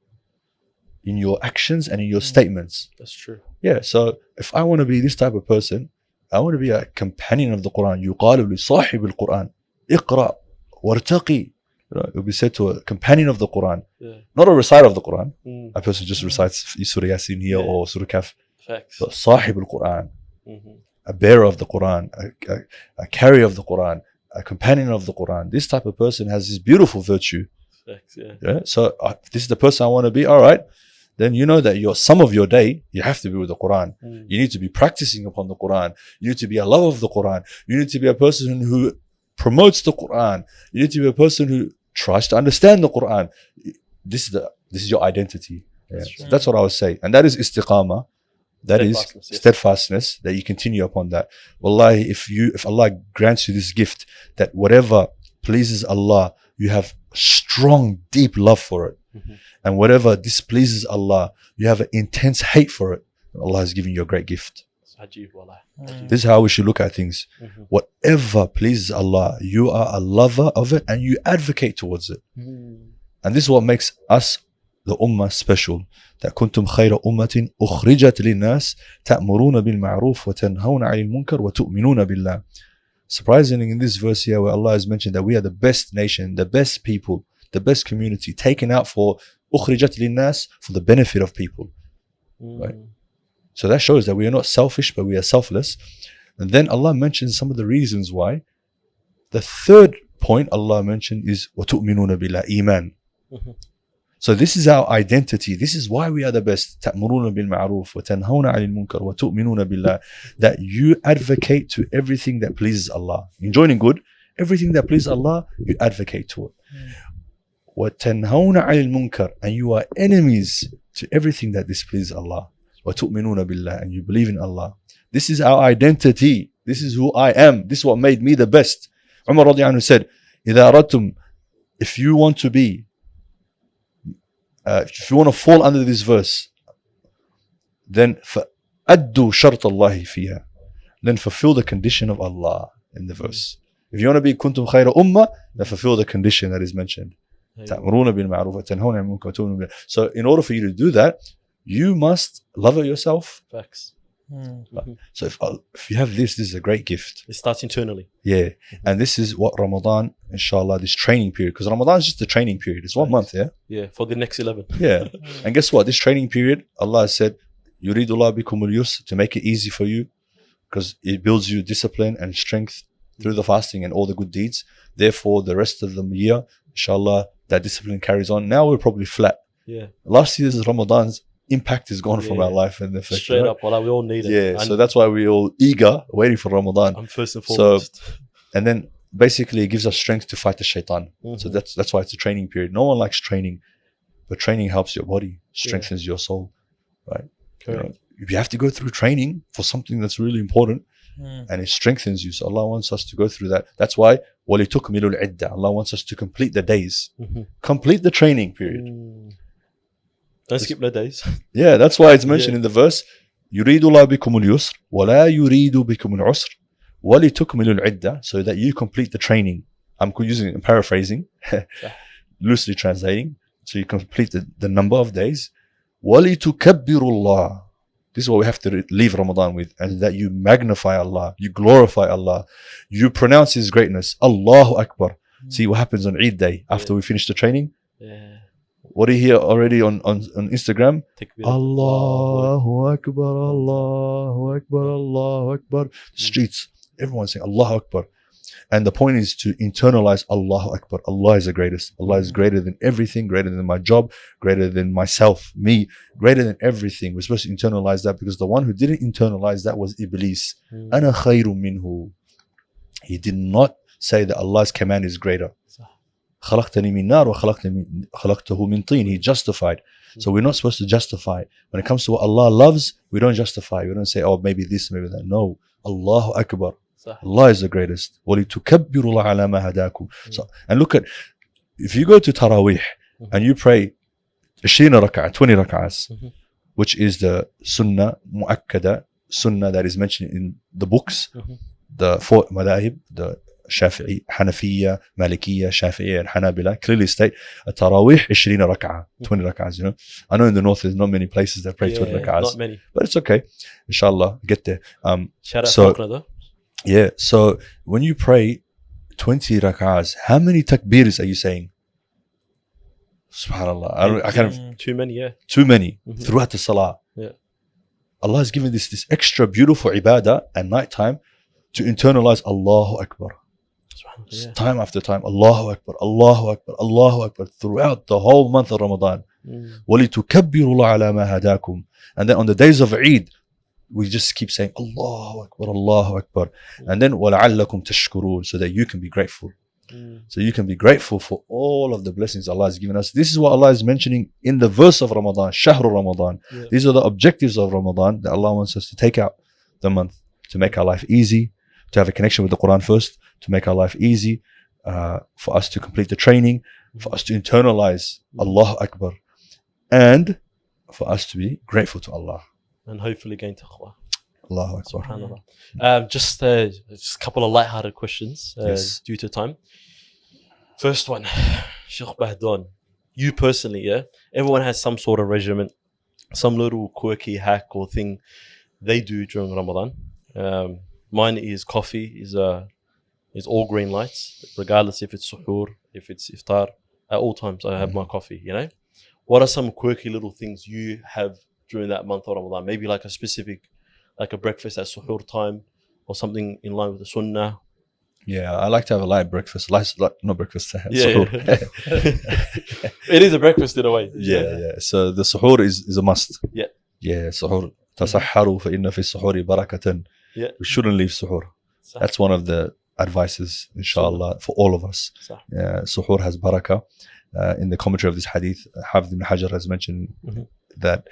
in your actions and in your statements. That's true. Yeah. So if I want to be this type of person, I want to be a companion of the Quran. يقال لصاحب القرآن اقرأ وارتقي. It will be said to a companion of the Quran, not a reciter of the Quran. A person just recites Surah Yasin here or Surah Kaf. Facts. But Sahib al-Quran, a bearer of the Quran, a carrier of the Quran, a companion of the Quran. This type of person has this beautiful virtue. Facts, So this is the person I want to be. All right. Then you know that some of your day, you have to be with the Quran. You need to be practicing upon the Quran. You need to be a lover of the Quran. You need to be a person who promotes the Quran. You need to be a person who tries to understand the Quran. This is your identity. So that's what I would say. And that is istiqamah. That is steadfastness, that you continue upon that. Wallahi, if Allah grants you this gift, that whatever pleases Allah, you have strong, deep love for it. And whatever displeases Allah, you have an intense hate for it. Allah has given you a great gift. This is how we should look at things. Whatever pleases Allah, you are a lover of it and you advocate towards it. And this is what makes us, the ummah, special. That kuntum khayra ummatin ukhrijat linnas ta'muruna bil ma'ruf wa tanhawna 'anil munkar wa tu'minuna billah. Surprisingly, in this verse here where Allah has mentioned that we are the best nation, the best people, the best community, taken out for ukhrijat linnas, for the benefit of people. Right? So that shows that we are not selfish, but we are selfless. And then Allah mentions some of the reasons why. The third point Allah mentioned is وَتُؤْمِنُونَ بِاللَّهِ, iman. So this is our identity. This is why we are the best. تأمرون بالمعروف وتنهون عن المنكر وتؤمنون بالله. That you advocate to everything that pleases Allah. In joining good, everything that pleases Allah, you advocate to it. وتنهون عن المنكر, and you are enemies to everything that displeases Allah. وتؤمنون بالله, and you believe in Allah. This is our identity. This is who I am. This is what made me the best. Umar radiallahu anhu said, إذا أردتم, if you want to be, if you want to fall under this verse, then فأدوا شرط الله فيها, then fulfill the condition of Allah in the verse. If you want to be كنتم خير أمة, then fulfill the condition that is mentioned. تأمرون بالمعروف وتنهون عن المنكر وتؤمنون بالله. So in order for you to do that, you must love yourself. Facts. So if you have this is a great gift. It starts internally. Yeah. And this is what Ramadan, inshallah, this training period, because Ramadan is just a training period. It's 1 month, yeah? Yeah, for the next 11. Yeah. And guess what? This training period, Allah has said, يُرِيدُ اللَّهُ بِكُمُ الْيُسْرَ, to make it easy for you, because it builds you discipline and strength through the fasting and all the good deeds. Therefore, the rest of the year, inshallah, that discipline carries on. Now we're probably flat. Yeah. Last year's Ramadan's impact is gone from our life and the effect. Straight up, well, we all need it. Yeah, And so that's why we're all eager, waiting for Ramadan. I'm first and foremost. And then basically it gives us strength to fight the shaitan. So that's why it's a training period. No one likes training, but training helps your body, strengthens your soul, right? You know, you have to go through training for something that's really important, and it strengthens you. So Allah wants us to go through that. That's why وَلِتُكْمِلُ الْعِدَّةِ, Allah wants us to complete the days, complete the training period. Don't skip no days. Yeah, that's why it's mentioned in the verse, يُرِيدُ اللَّهُ بِكُمُ الْيُسْرَ وَلَا يُرِيدُ بِكُمُ الْعُسْرَ وَلِتُكْمِلُ الْعِدَّةِ, so that you complete the training. I'm paraphrasing, loosely translating. So you complete the number of days. وَلِتُكَبِّرُ اللَّهِ, this is what we have to leave Ramadan with, and that you magnify Allah, you glorify Allah, you pronounce His greatness. Allahu Akbar. See what happens on Eid day after we finish the training. What do you hear already on Instagram? Allahu Akbar, Allahu Akbar, Allahu Akbar. Streets, everyone's saying Allahu Akbar. And the point is to internalize Allahu Akbar. Allah is the greatest. Allah is greater than everything, greater than my job, greater than myself, me, greater than everything. We're supposed to internalize that, because the one who didn't internalize that was Iblis. Ana khayru minhu. He did not say that Allah's command is greater. خلقتني من نار وخلقته من طين. He justified. So we're not supposed to justify. When it comes to what Allah loves, we don't justify. We don't say, oh, maybe this, maybe that. No. Allahu Akbar. Allah is the greatest. وَلِتُكَبِّرُ اللَّهَ عَلَى مَا هَدَاكُمْ. So, and look at, if you go to Taraweeh and you pray 20 rak'ah, 20 rak'ahs, which is the sunnah, mu'akkada, sunnah that is mentioned in the books, the four madahib, the Shafi'i, Hanafiya, Malikiya, Shafi'i, and Hanabila clearly state a Taraweeh 20 rak'ah, 20 rak'ahs, you know. I know in the north there's not many places that pray 20 rak'ahs. Not many. But it's okay. Inshallah, get there. Shout out so, Faulkner though. Yeah, so when you pray 20 rak'ahs, how many takbirs are you saying? Subhanallah. I kind of too many, too many throughout the salah. Yeah. Allah has given this extra beautiful ibadah at night time to internalize Allahu Akbar. Time after time, Allahu Akbar, Allahu Akbar, Allahu Akbar, throughout the whole month of Ramadan. وَلِتُكَبِّرُوا اللَّهَ عَلَى مَا هَدَاكُمْ. And then on the days of Eid, we just keep saying Allahu Akbar, Allahu Akbar. And then وَلَعَلَّكُمْ تَشْكُرُونَ, so that you can be grateful. So you can be grateful for all of the blessings Allah has given us. This is what Allah is mentioning in the verse of Ramadan, Shahr Ramadan. These are the objectives of Ramadan that Allah wants us to take out the month, to make our life easy, to have a connection with the Quran first, to make our life easy, for us to complete the training, for us to internalize Allahu Akbar, and for us to be grateful to Allah. And hopefully gain taqwa. Allahu Akbar. SubhanAllah. Just a couple of light-hearted questions due to time. First one, Sheikh Bahdon, you personally, everyone has some sort of regimen, some little quirky hack or thing they do during Ramadan. Mine is coffee, is all green lights, regardless if it's suhoor, if it's iftar. At all times I have my coffee, you know. What are some quirky little things you have during that month of Ramadan? Maybe like a specific, like a breakfast at suhoor time, or something in line with the sunnah. Yeah, I like to have a light breakfast. Not breakfast. Yeah, Suhoor. it is a breakfast in a way. Yeah. So the suhoor is a must. Yeah. Yeah, suhoor. تصحروا فإن في السحور بركة. Yeah. We shouldn't leave suhoor. صح. That's one of the advices, inshallah, for all of us. صح. Suhoor has barakah. In the commentary of this hadith, Hafid ibn Hajar has mentioned that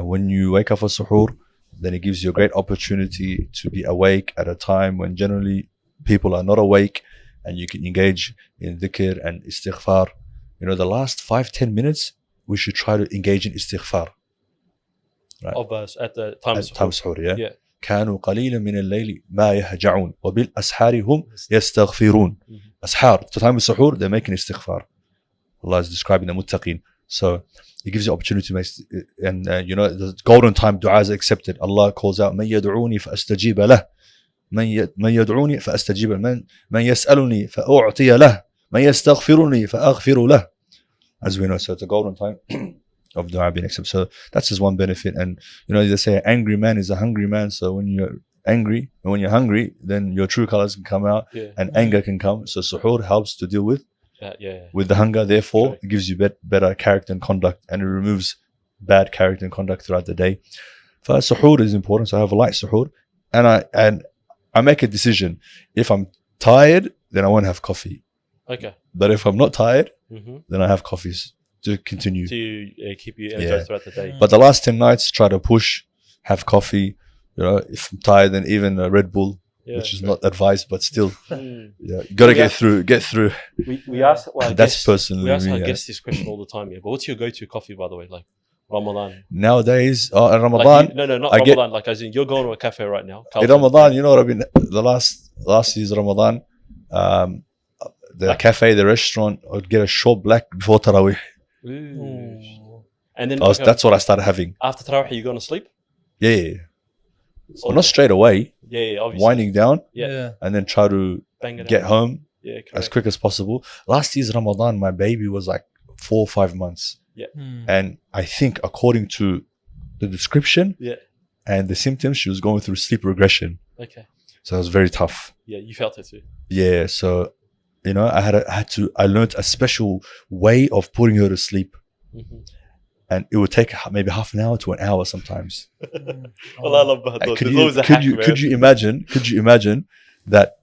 when you wake up for suhoor, then it gives you a great opportunity to be awake at a time when generally people are not awake, and you can engage in dhikr and istighfar. You know, the last 5-10 minutes, we should try to engage in istighfar. Right. Of us at the time of suhoor, yeah. Yeah. كانوا قليلا من الليل ما يهجعون وبالأسحار هم يستغفرون. Ashar, the time of suhoor, they're making istighfar. Allah is describing the muttaqeen. So it gives you opportunity to make, and you know, the golden time dua is accepted. Allah calls out, من يدعوني فأستجيب له. من يدعوني فأستجيب له. من يسألني فأعطي له. من يستغفرني فأغفر له. As we know, so it's a golden time of dua being accepted. So that's just one benefit. And you know, they say an angry man is a hungry man. So when you're angry and when you're hungry, then your true colors can come out, and anger can come. So suhoor helps to deal with the hunger. Therefore, it gives you better character and conduct, and it removes bad character and conduct throughout the day. First, suhoor is important. So I have a light suhoor, and I make a decision. If I'm tired, then I won't have coffee. Okay. But if I'm not tired, then I have coffees to continue to keep you energized throughout the day. But the last 10 nights, try to push, have coffee. You know, if I'm tired, then even a Red Bull, which is not advised, but still, you gotta get through. We ask. Well, that's personally. We ask our guests this question all the time. Yeah, but what's your go-to coffee, by the way? Like Ramadan. Nowadays, Ramadan. Like not Ramadan. Like as in, you're going to a cafe right now. In Ramadan, you know what I mean. The last year's Ramadan, the cafe, the restaurant, I would get a short black before Tarawih. And then that's what I started having. After Tarawih, you going to sleep? Yeah. Well, not straight away. Yeah, obviously. Winding down. Yeah. And then try to get home as quick as possible. Last year's Ramadan, my baby was like 4 or 5 months. Yeah. And I think according to the description and the symptoms, she was going through sleep regression. Okay. So it was very tough. Yeah, you felt it too. Yeah. So, you know, I learned a special way of putting her to sleep. And it would take maybe half an hour to an hour sometimes. Well, I love Bahdon. Could you imagine that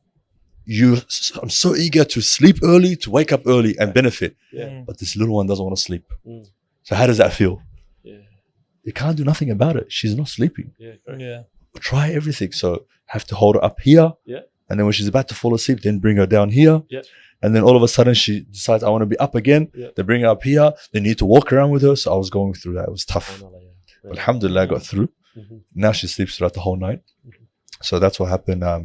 I'm so eager to sleep early, to wake up early and benefit. But this little one doesn't want to sleep. So how does that feel? You can't do nothing about it. She's not sleeping. Try everything. So have to hold her up here. And then when she's about to fall asleep, then bring her down here. And then all of a sudden she decides, I want to be up again. They bring her up here. They need to walk around with her. So I was going through that. It was tough. But alhamdulillah, I got through. Now she sleeps throughout the whole night. So that's what happened. Try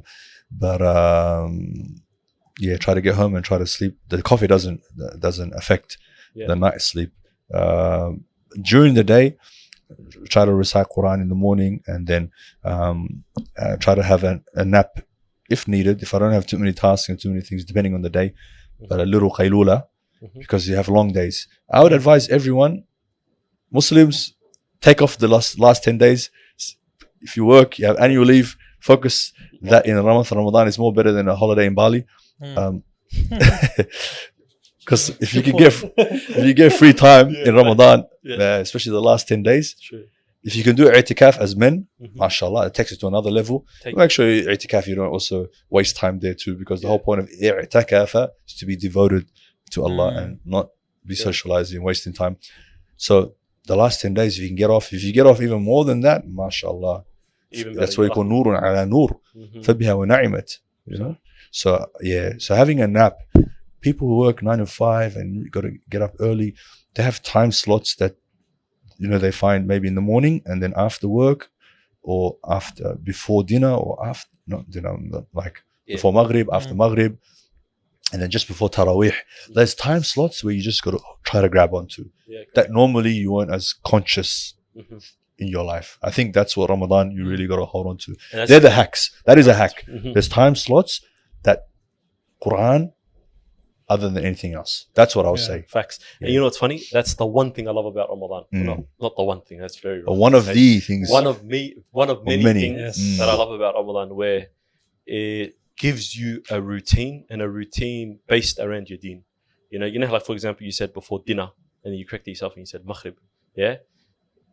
to get home and try to sleep. The coffee doesn't affect the night sleep. During the day, try to recite Quran in the morning, and then try to have a nap if needed. If I don't have too many tasks and too many things, depending on the day, but a little qaylula, because you have long days. I would advise everyone, Muslims, take off the last 10 days. If you work, you have annual leave, focus that in Ramadan is more better than a holiday in Bali. Because if you get free time in Ramadan, especially the last 10 days, if you can do i'tikaf as men, mashallah, it takes it to another level. Make sure i'tikaf, you don't also waste time there too, because the whole point of i'tikaf is to be devoted to Allah and not be socializing, wasting time. So the last 10 days, if you get off even more than that, mashallah, that's what you call nurun ala nur, fabiha wa na'imat, you know. So having a nap, people who work 9 to 5 and you got to get up early, they have time slots that, you know, they find maybe in the morning and then after work, or before dinner, or after, not dinner, like before Maghrib, after Maghrib, and then just before Taraweeh. There's time slots where you just got to try to grab onto that normally you weren't as conscious in your life. I think that's what Ramadan you really got to hold on to. They're the hacks. That is a hack. There's time slots that Quran, other than anything else. That's what I would say. Facts. And you know what's funny? That's the one thing I love about Ramadan. No, not the one thing. That's very wrong. One of the things. One of many things that I love about Ramadan, where gives you a routine, and a routine based around your deen. You know, like for example, you said before dinner, and you corrected yourself and you said maghrib. Yeah,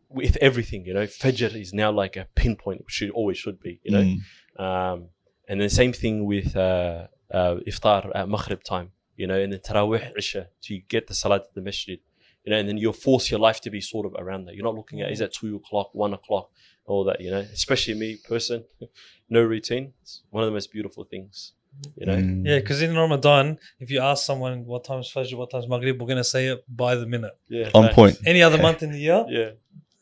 with everything, you know, fajr is now like a pinpoint, which it always should be. You know, and then same thing with iftar at maghrib time. You know, and then tarawih, isha, to get the salat at the masjid. You know, and then you'll force your life to be sort of around that. You're not looking at, is that 2 o'clock, 1 o'clock, all that, you know. Especially me, person, no routine. It's one of the most beautiful things, you know. Yeah, because in Ramadan, if you ask someone what time is Fajr, what time is Maghrib, we're going to say it by the minute. Yeah, On point. Any other month in the year, Yeah.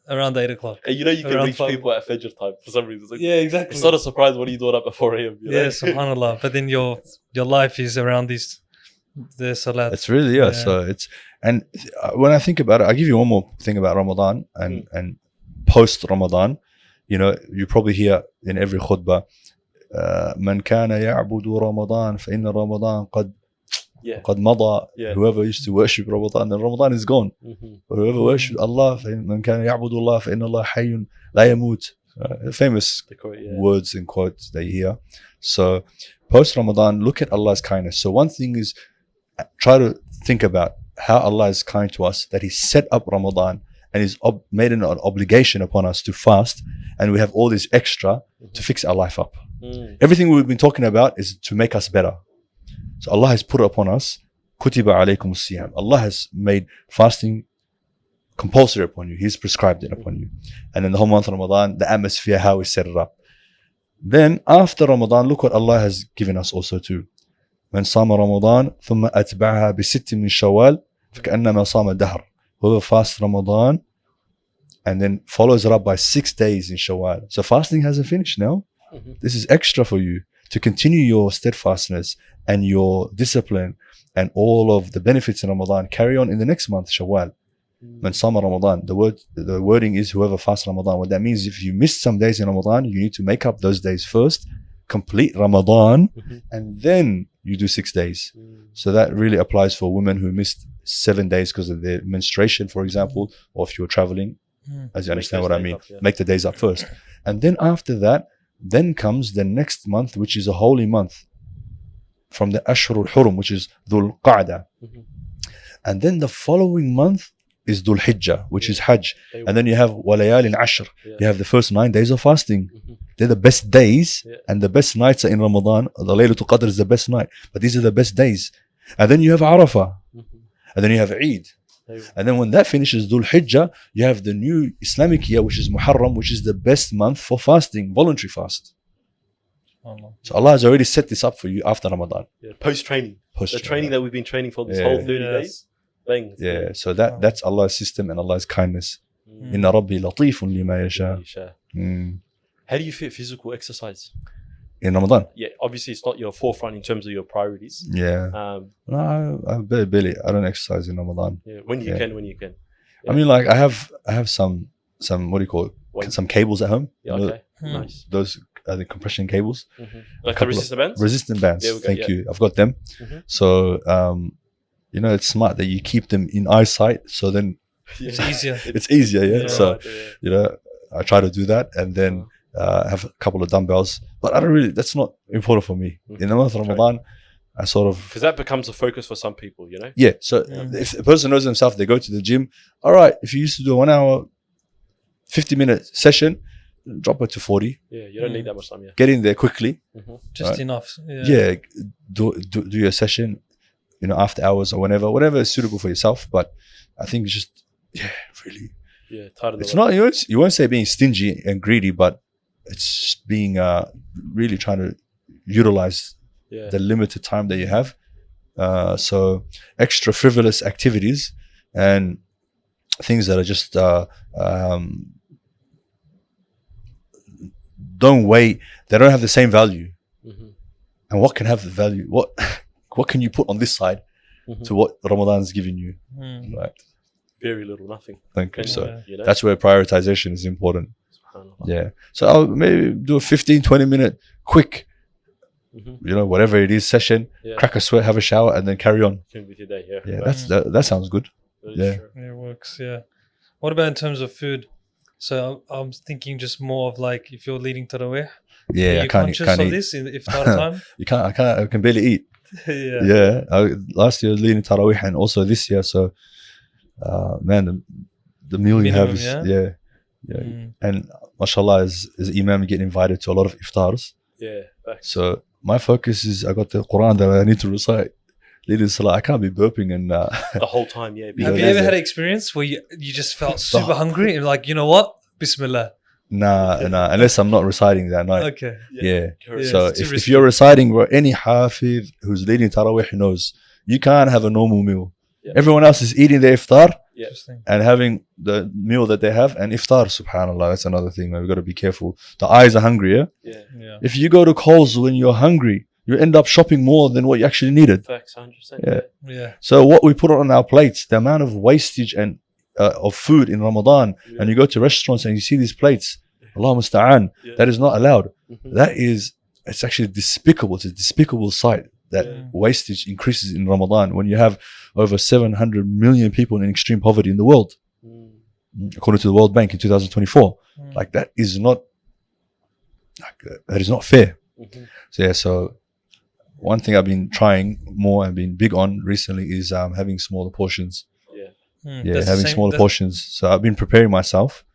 around 8 o'clock. And you know, you can Around reach 5. people at Fajr time for some reason. It's like, Yeah, exactly. it's not a surprise when you do it up at 4 a.m. You know? Yeah, subhanAllah. But then your life is around the salat. It's really, yeah. So it's, and when I think about it, I'll give you one more thing about Ramadan and post Ramadan. You know, you probably hear in every khutbah, من كان يعبد رمضان فإن رمضان قد مضى. Whoever used to worship Ramadan, then Ramadan is gone. Whoever worships Allah, من كان يعبد الله فإن الله حي لا يموت. Famous words and quotes that you hear. So post Ramadan, look at Allah's kindness. So one thing is, try to think about how Allah is kind to us, that He set up Ramadan and He's made an obligation upon us to fast, and we have all this extra to fix our life up. Everything we've been talking about is to make us better. So Allah has put it upon us. Kutiba alaykum siyam. Allah has made fasting compulsory upon you. He's prescribed it upon you. And in the whole month of Ramadan, the atmosphere, how we set it up. Then after Ramadan, look what Allah has given us also too. من صام رمضان ثم أتبعها بست من شوال فكأنما صام الدهر. Whoever fasts Ramadan and then follows it up by 6 days in Shawwal. So fasting hasn't finished now. This is extra for you to continue your steadfastness and your discipline and all of the benefits in Ramadan. Carry on in the next month, Shawwal. من صام Ramadan. The wording is whoever fasts Ramadan. What that means, if you missed some days in Ramadan, you need to make up those days first, complete Ramadan, and then you do 6 days. So that really applies for women who missed 7 days because of their menstruation, for example, or if you're traveling, as you understand what I mean. Make the days up first. And then after that, then comes the next month, which is a holy month from the Ashhur al-Hurum, which is Dhul Qa'dah. And then the following month is Dhul Hijjah, which is Hajj. And then you have Walayal al-Ashr. You have the first 9 days of fasting. They're the best days, and the best nights are in Ramadan. The Laylatul Qadr is the best night, but these are the best days. And then you have Arafah, and then you have Eid. And then when that finishes Dhul Hijjah, you have the new Islamic year, which is Muharram, which is the best month for fasting, voluntary fast. So Allah has already set this up for you after Ramadan. Post-training. The training that we've been training for this whole 30 days. Bang. Yeah, so that's Allah's system and Allah's kindness. Inna Rabbi latifun lima yasha. How do you fit physical exercise? In Ramadan? Yeah, obviously it's not your forefront in terms of your priorities. Yeah. No, I barely. I don't exercise in Ramadan. Yeah, when you can. Yeah. I mean, like I have some what do you call it? Some cables at home. Yeah, okay. Nice. Those are the compression cables. Like the resistant bands? Resistant bands. Thank you. I've got them. So, you know, it's smart that you keep them in eyesight. So then it's easier. It's easier, yeah. So, you know, I try to do that, and then have a couple of dumbbells. But I don't really. That's not important for me. In the month of Ramadan, I sort of, because that becomes a focus for some people, you know. Yeah. So if a person knows themselves, they go to the gym. All right. If you used to do a 1 hour, 50-minute session, drop it to 40. Yeah, you don't need that much time. Yeah. Get in there quickly. Just enough. Yeah. Do your session, you know, after hours or whatever is suitable for yourself. But I think just really. Yeah, tired of it's not. You won't say being stingy and greedy, but it's being really trying to utilize the limited time that you have. So extra frivolous activities and things that are just don't weigh. They don't have the same value. And what can have the value? What can you put on this side to what Ramadan's giving you? Right. Very little, nothing. Thank you. So that's where prioritization is important. Yeah. So I'll maybe do a 15-20 minute quick, you know, whatever it is, session, crack a sweat, have a shower, and then carry on. With your day, that sounds good. Yeah, it works. Yeah. What about in terms of food? So I'm thinking just more of like if you're leading Tarawih, Yeah, Are I you can't conscious can't of eat. this in iftar time? I can barely eat. Yeah. Last year leading Taraweeh and also this year. So, man, the meal you have Minimum, is yeah? and mashallah as Imam you get invited to a lot of iftars. Yeah. Facts. So my focus is I got the Quran that I need to recite. Leading Salah, I can't be burping and The whole time, yeah. You Have know, you ever there's had a- an experience where you just felt super hungry and like, you know what? Bismillah. nah, unless I'm not reciting that night. Okay. Yeah. Correct. Yeah, So it's too if risky. you're reciting, or any hafiz who's leading Taraweeh knows you can't have a normal meal. Yeah. Everyone else is eating their iftar Interesting. and having the meal that they have, and iftar, subhanallah, that's another thing, man. We've got to be careful. The eyes are hungry, yeah? Yeah. Yeah. If you go to Coles when you're hungry, you end up shopping more than what you actually needed. Facts, 100%. Yeah. Yeah. So what we put on our plates, the amount of wastage and of food in Ramadan, Yeah. and you go to restaurants and you see these plates, Allah musta'an, Yeah. that is not allowed. Mhm. That is, it's actually despicable. It's a despicable sight that Yeah. wastage increases in Ramadan when you have over 700 million people in extreme poverty in the world, Mm. according to the World Bank in 2024. Like that is not, that is not fair. Mhm. So yeah, so one thing I've been trying more and been big on recently is having smaller portions. Yeah, That's the having same- smaller that's- portions. So I've been preparing myself.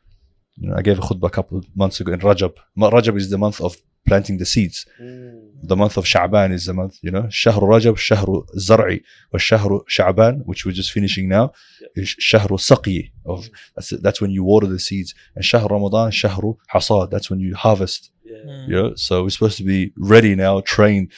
You know, I gave a khutbah a couple of months ago in Rajab. Rajab is the month of planting the seeds. Mm. The month of Sha'ban is the month, you know, Shahr Rajab, Shahr Zar'i, or Shahr Sha'ban, which we're just finishing now, is Shahr Saqi. That's when you water the seeds. And Shahr Ramadan, Shahr Hasad, that's when you harvest. Yeah. You know, so we're supposed to be ready now, trained.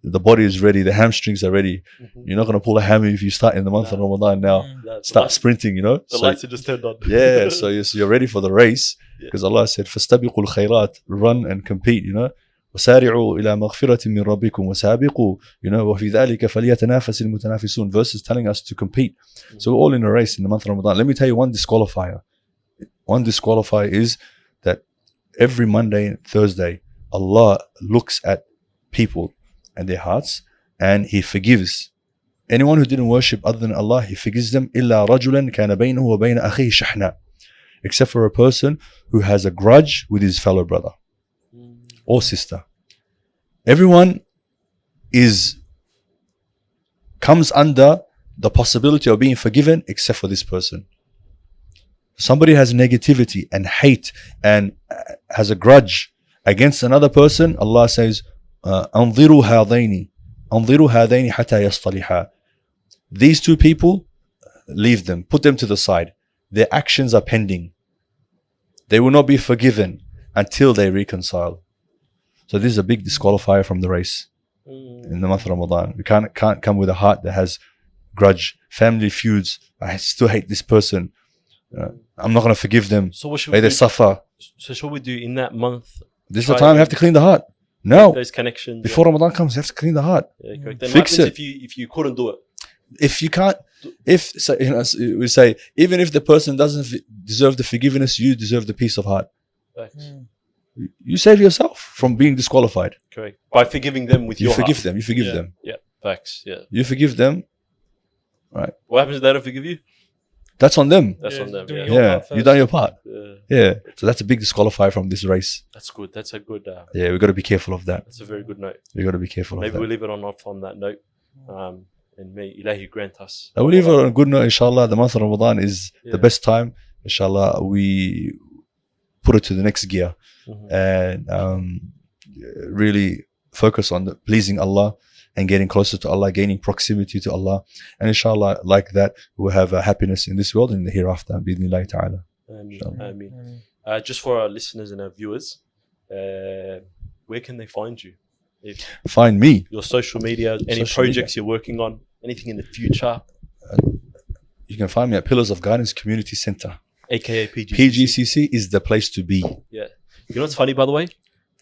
The body is ready, the hamstrings are ready. Mhm. You're not going to pull a hammy if you start in the month of Ramadan now. The Start lights- sprinting, you know. The So- lights are just turned on. yeah, so you're ready for the race Yeah. because Allah said, فَاسْتَبِقُوا الْخَيْرَاتِ, run and compete, you know. وَسَارِعُوا إِلَى مَغْفِرَةٍ مِّن رَبِّكُمْ وَسَابِقُوا, you know, وَفِي ذَلِكَ فَلْيَتَنَافَسِ الْمُتَنَافِسُونَ. Verses telling us to compete. So we're all in a race in the month of Ramadan. Let me tell you one disqualifier. One disqualifier is that every Monday and Thursday, Allah looks at people and their hearts and He forgives. Anyone who didn't worship other than Allah, He forgives them. إِلَّا رَجُلًا كَانَ بَيْنَهُ وَبَيْنَ أَخِيهِ شَحْنًا. Except for a person who has a grudge with his fellow brother or sister. Everyone comes under the possibility of being forgiven except for this person. Somebody has negativity and hate and has a grudge against another person. Allah says, أنظروا هذين حتى يصطلحا. These two people, leave them, put them to the side. Their actions are pending. They will not be forgiven until they reconcile. So this is a big disqualifier from the race in the month of Ramadan. We can't come with a heart that has grudge, family feuds. I still hate this person. I'm not going to forgive them. So what should May we they do? suffer. So should we do in that month? This is the Try time you have to clean the heart. No, Those connections. before Ramadan comes, you have to clean the heart. Yeah, correct. Then Fix what happens it. if you couldn't do it? If you can't, so, you know, we say, even if the person doesn't deserve the forgiveness, you deserve the peace of heart. Facts. You save yourself from being disqualified. Correct. By forgiving them with You your forgive heart. them. You forgive Yeah. them. Yeah. Facts. Yeah. You forgive them. What happens if they don't forgive you? That's on them. That's on them. doing Yeah. your Yeah, part you first. done your part. Yeah. Yeah, so that's a big disqualifier from this race. That's good. That's a good. Yeah, we got to be careful of that. That's a very good note. We got to be careful Maybe of that. we'll leave it off on that note. And may Ilahi grant us. I will leave it on a good note. Inshallah, the month of Ramadan is Yeah. the best time. Inshallah, we put it to the next gear Mhm. and really focus on pleasing Allah and getting closer to Allah, gaining proximity to Allah. And inshallah, like that, we'll have happiness in this world and in the hereafter. Bi-idhnillahi ta'ala. Ameen. Inshallah. Ameen. Just for our listeners and our viewers, where can they find you? Find me. Your social media, any Social projects you're working on, anything in the future, You can find me at Pillars of Guidance Community Center. aka PGCC. PGCC is the place to be. Yeah. You know what's funny, by the way?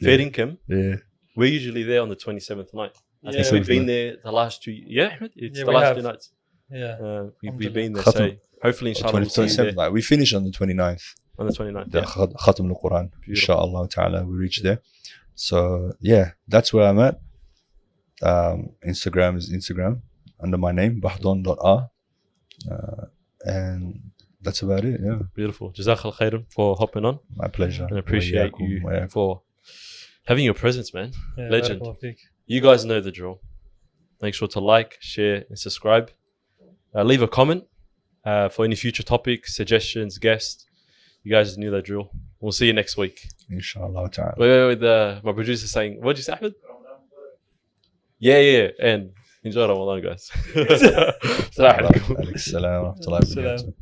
Yeah. FairDinkum, Yeah. we're usually there on the 27th night. I Yeah, think we've we- been there the last 2 Yeah, it's Yeah, the we last have. 2 nights. Yeah. We've been there. Khatam. So hopefully, inshallah, we'll see you 27th there night. We finish on the 29th. on the 29th. The Yeah. Khatam al-Quran. Inshallah ta'ala, we reach there. So yeah, that's where I'm at. Instagram is Instagram under my name, Bahdon.r. And that's about it. Yeah, Beautiful. Jazakallah khairan for hopping on. my pleasure. And appreciate Wa you iyaakum. for having your presence, man. Yeah, Legend. barakallah feek. You guys know the drill. Make sure to like, share, and subscribe. Leave a comment for any future topics, suggestions, guests. You guys knew that drill. We'll see you next week. Inshallah ta'ala. Wait. My producer's saying, what did you say, Ahmed? Yeah. And enjoy Ramadan, guys. Assalamu alaikum. Alaikum salam wa rahmatullahi wa barakatuh.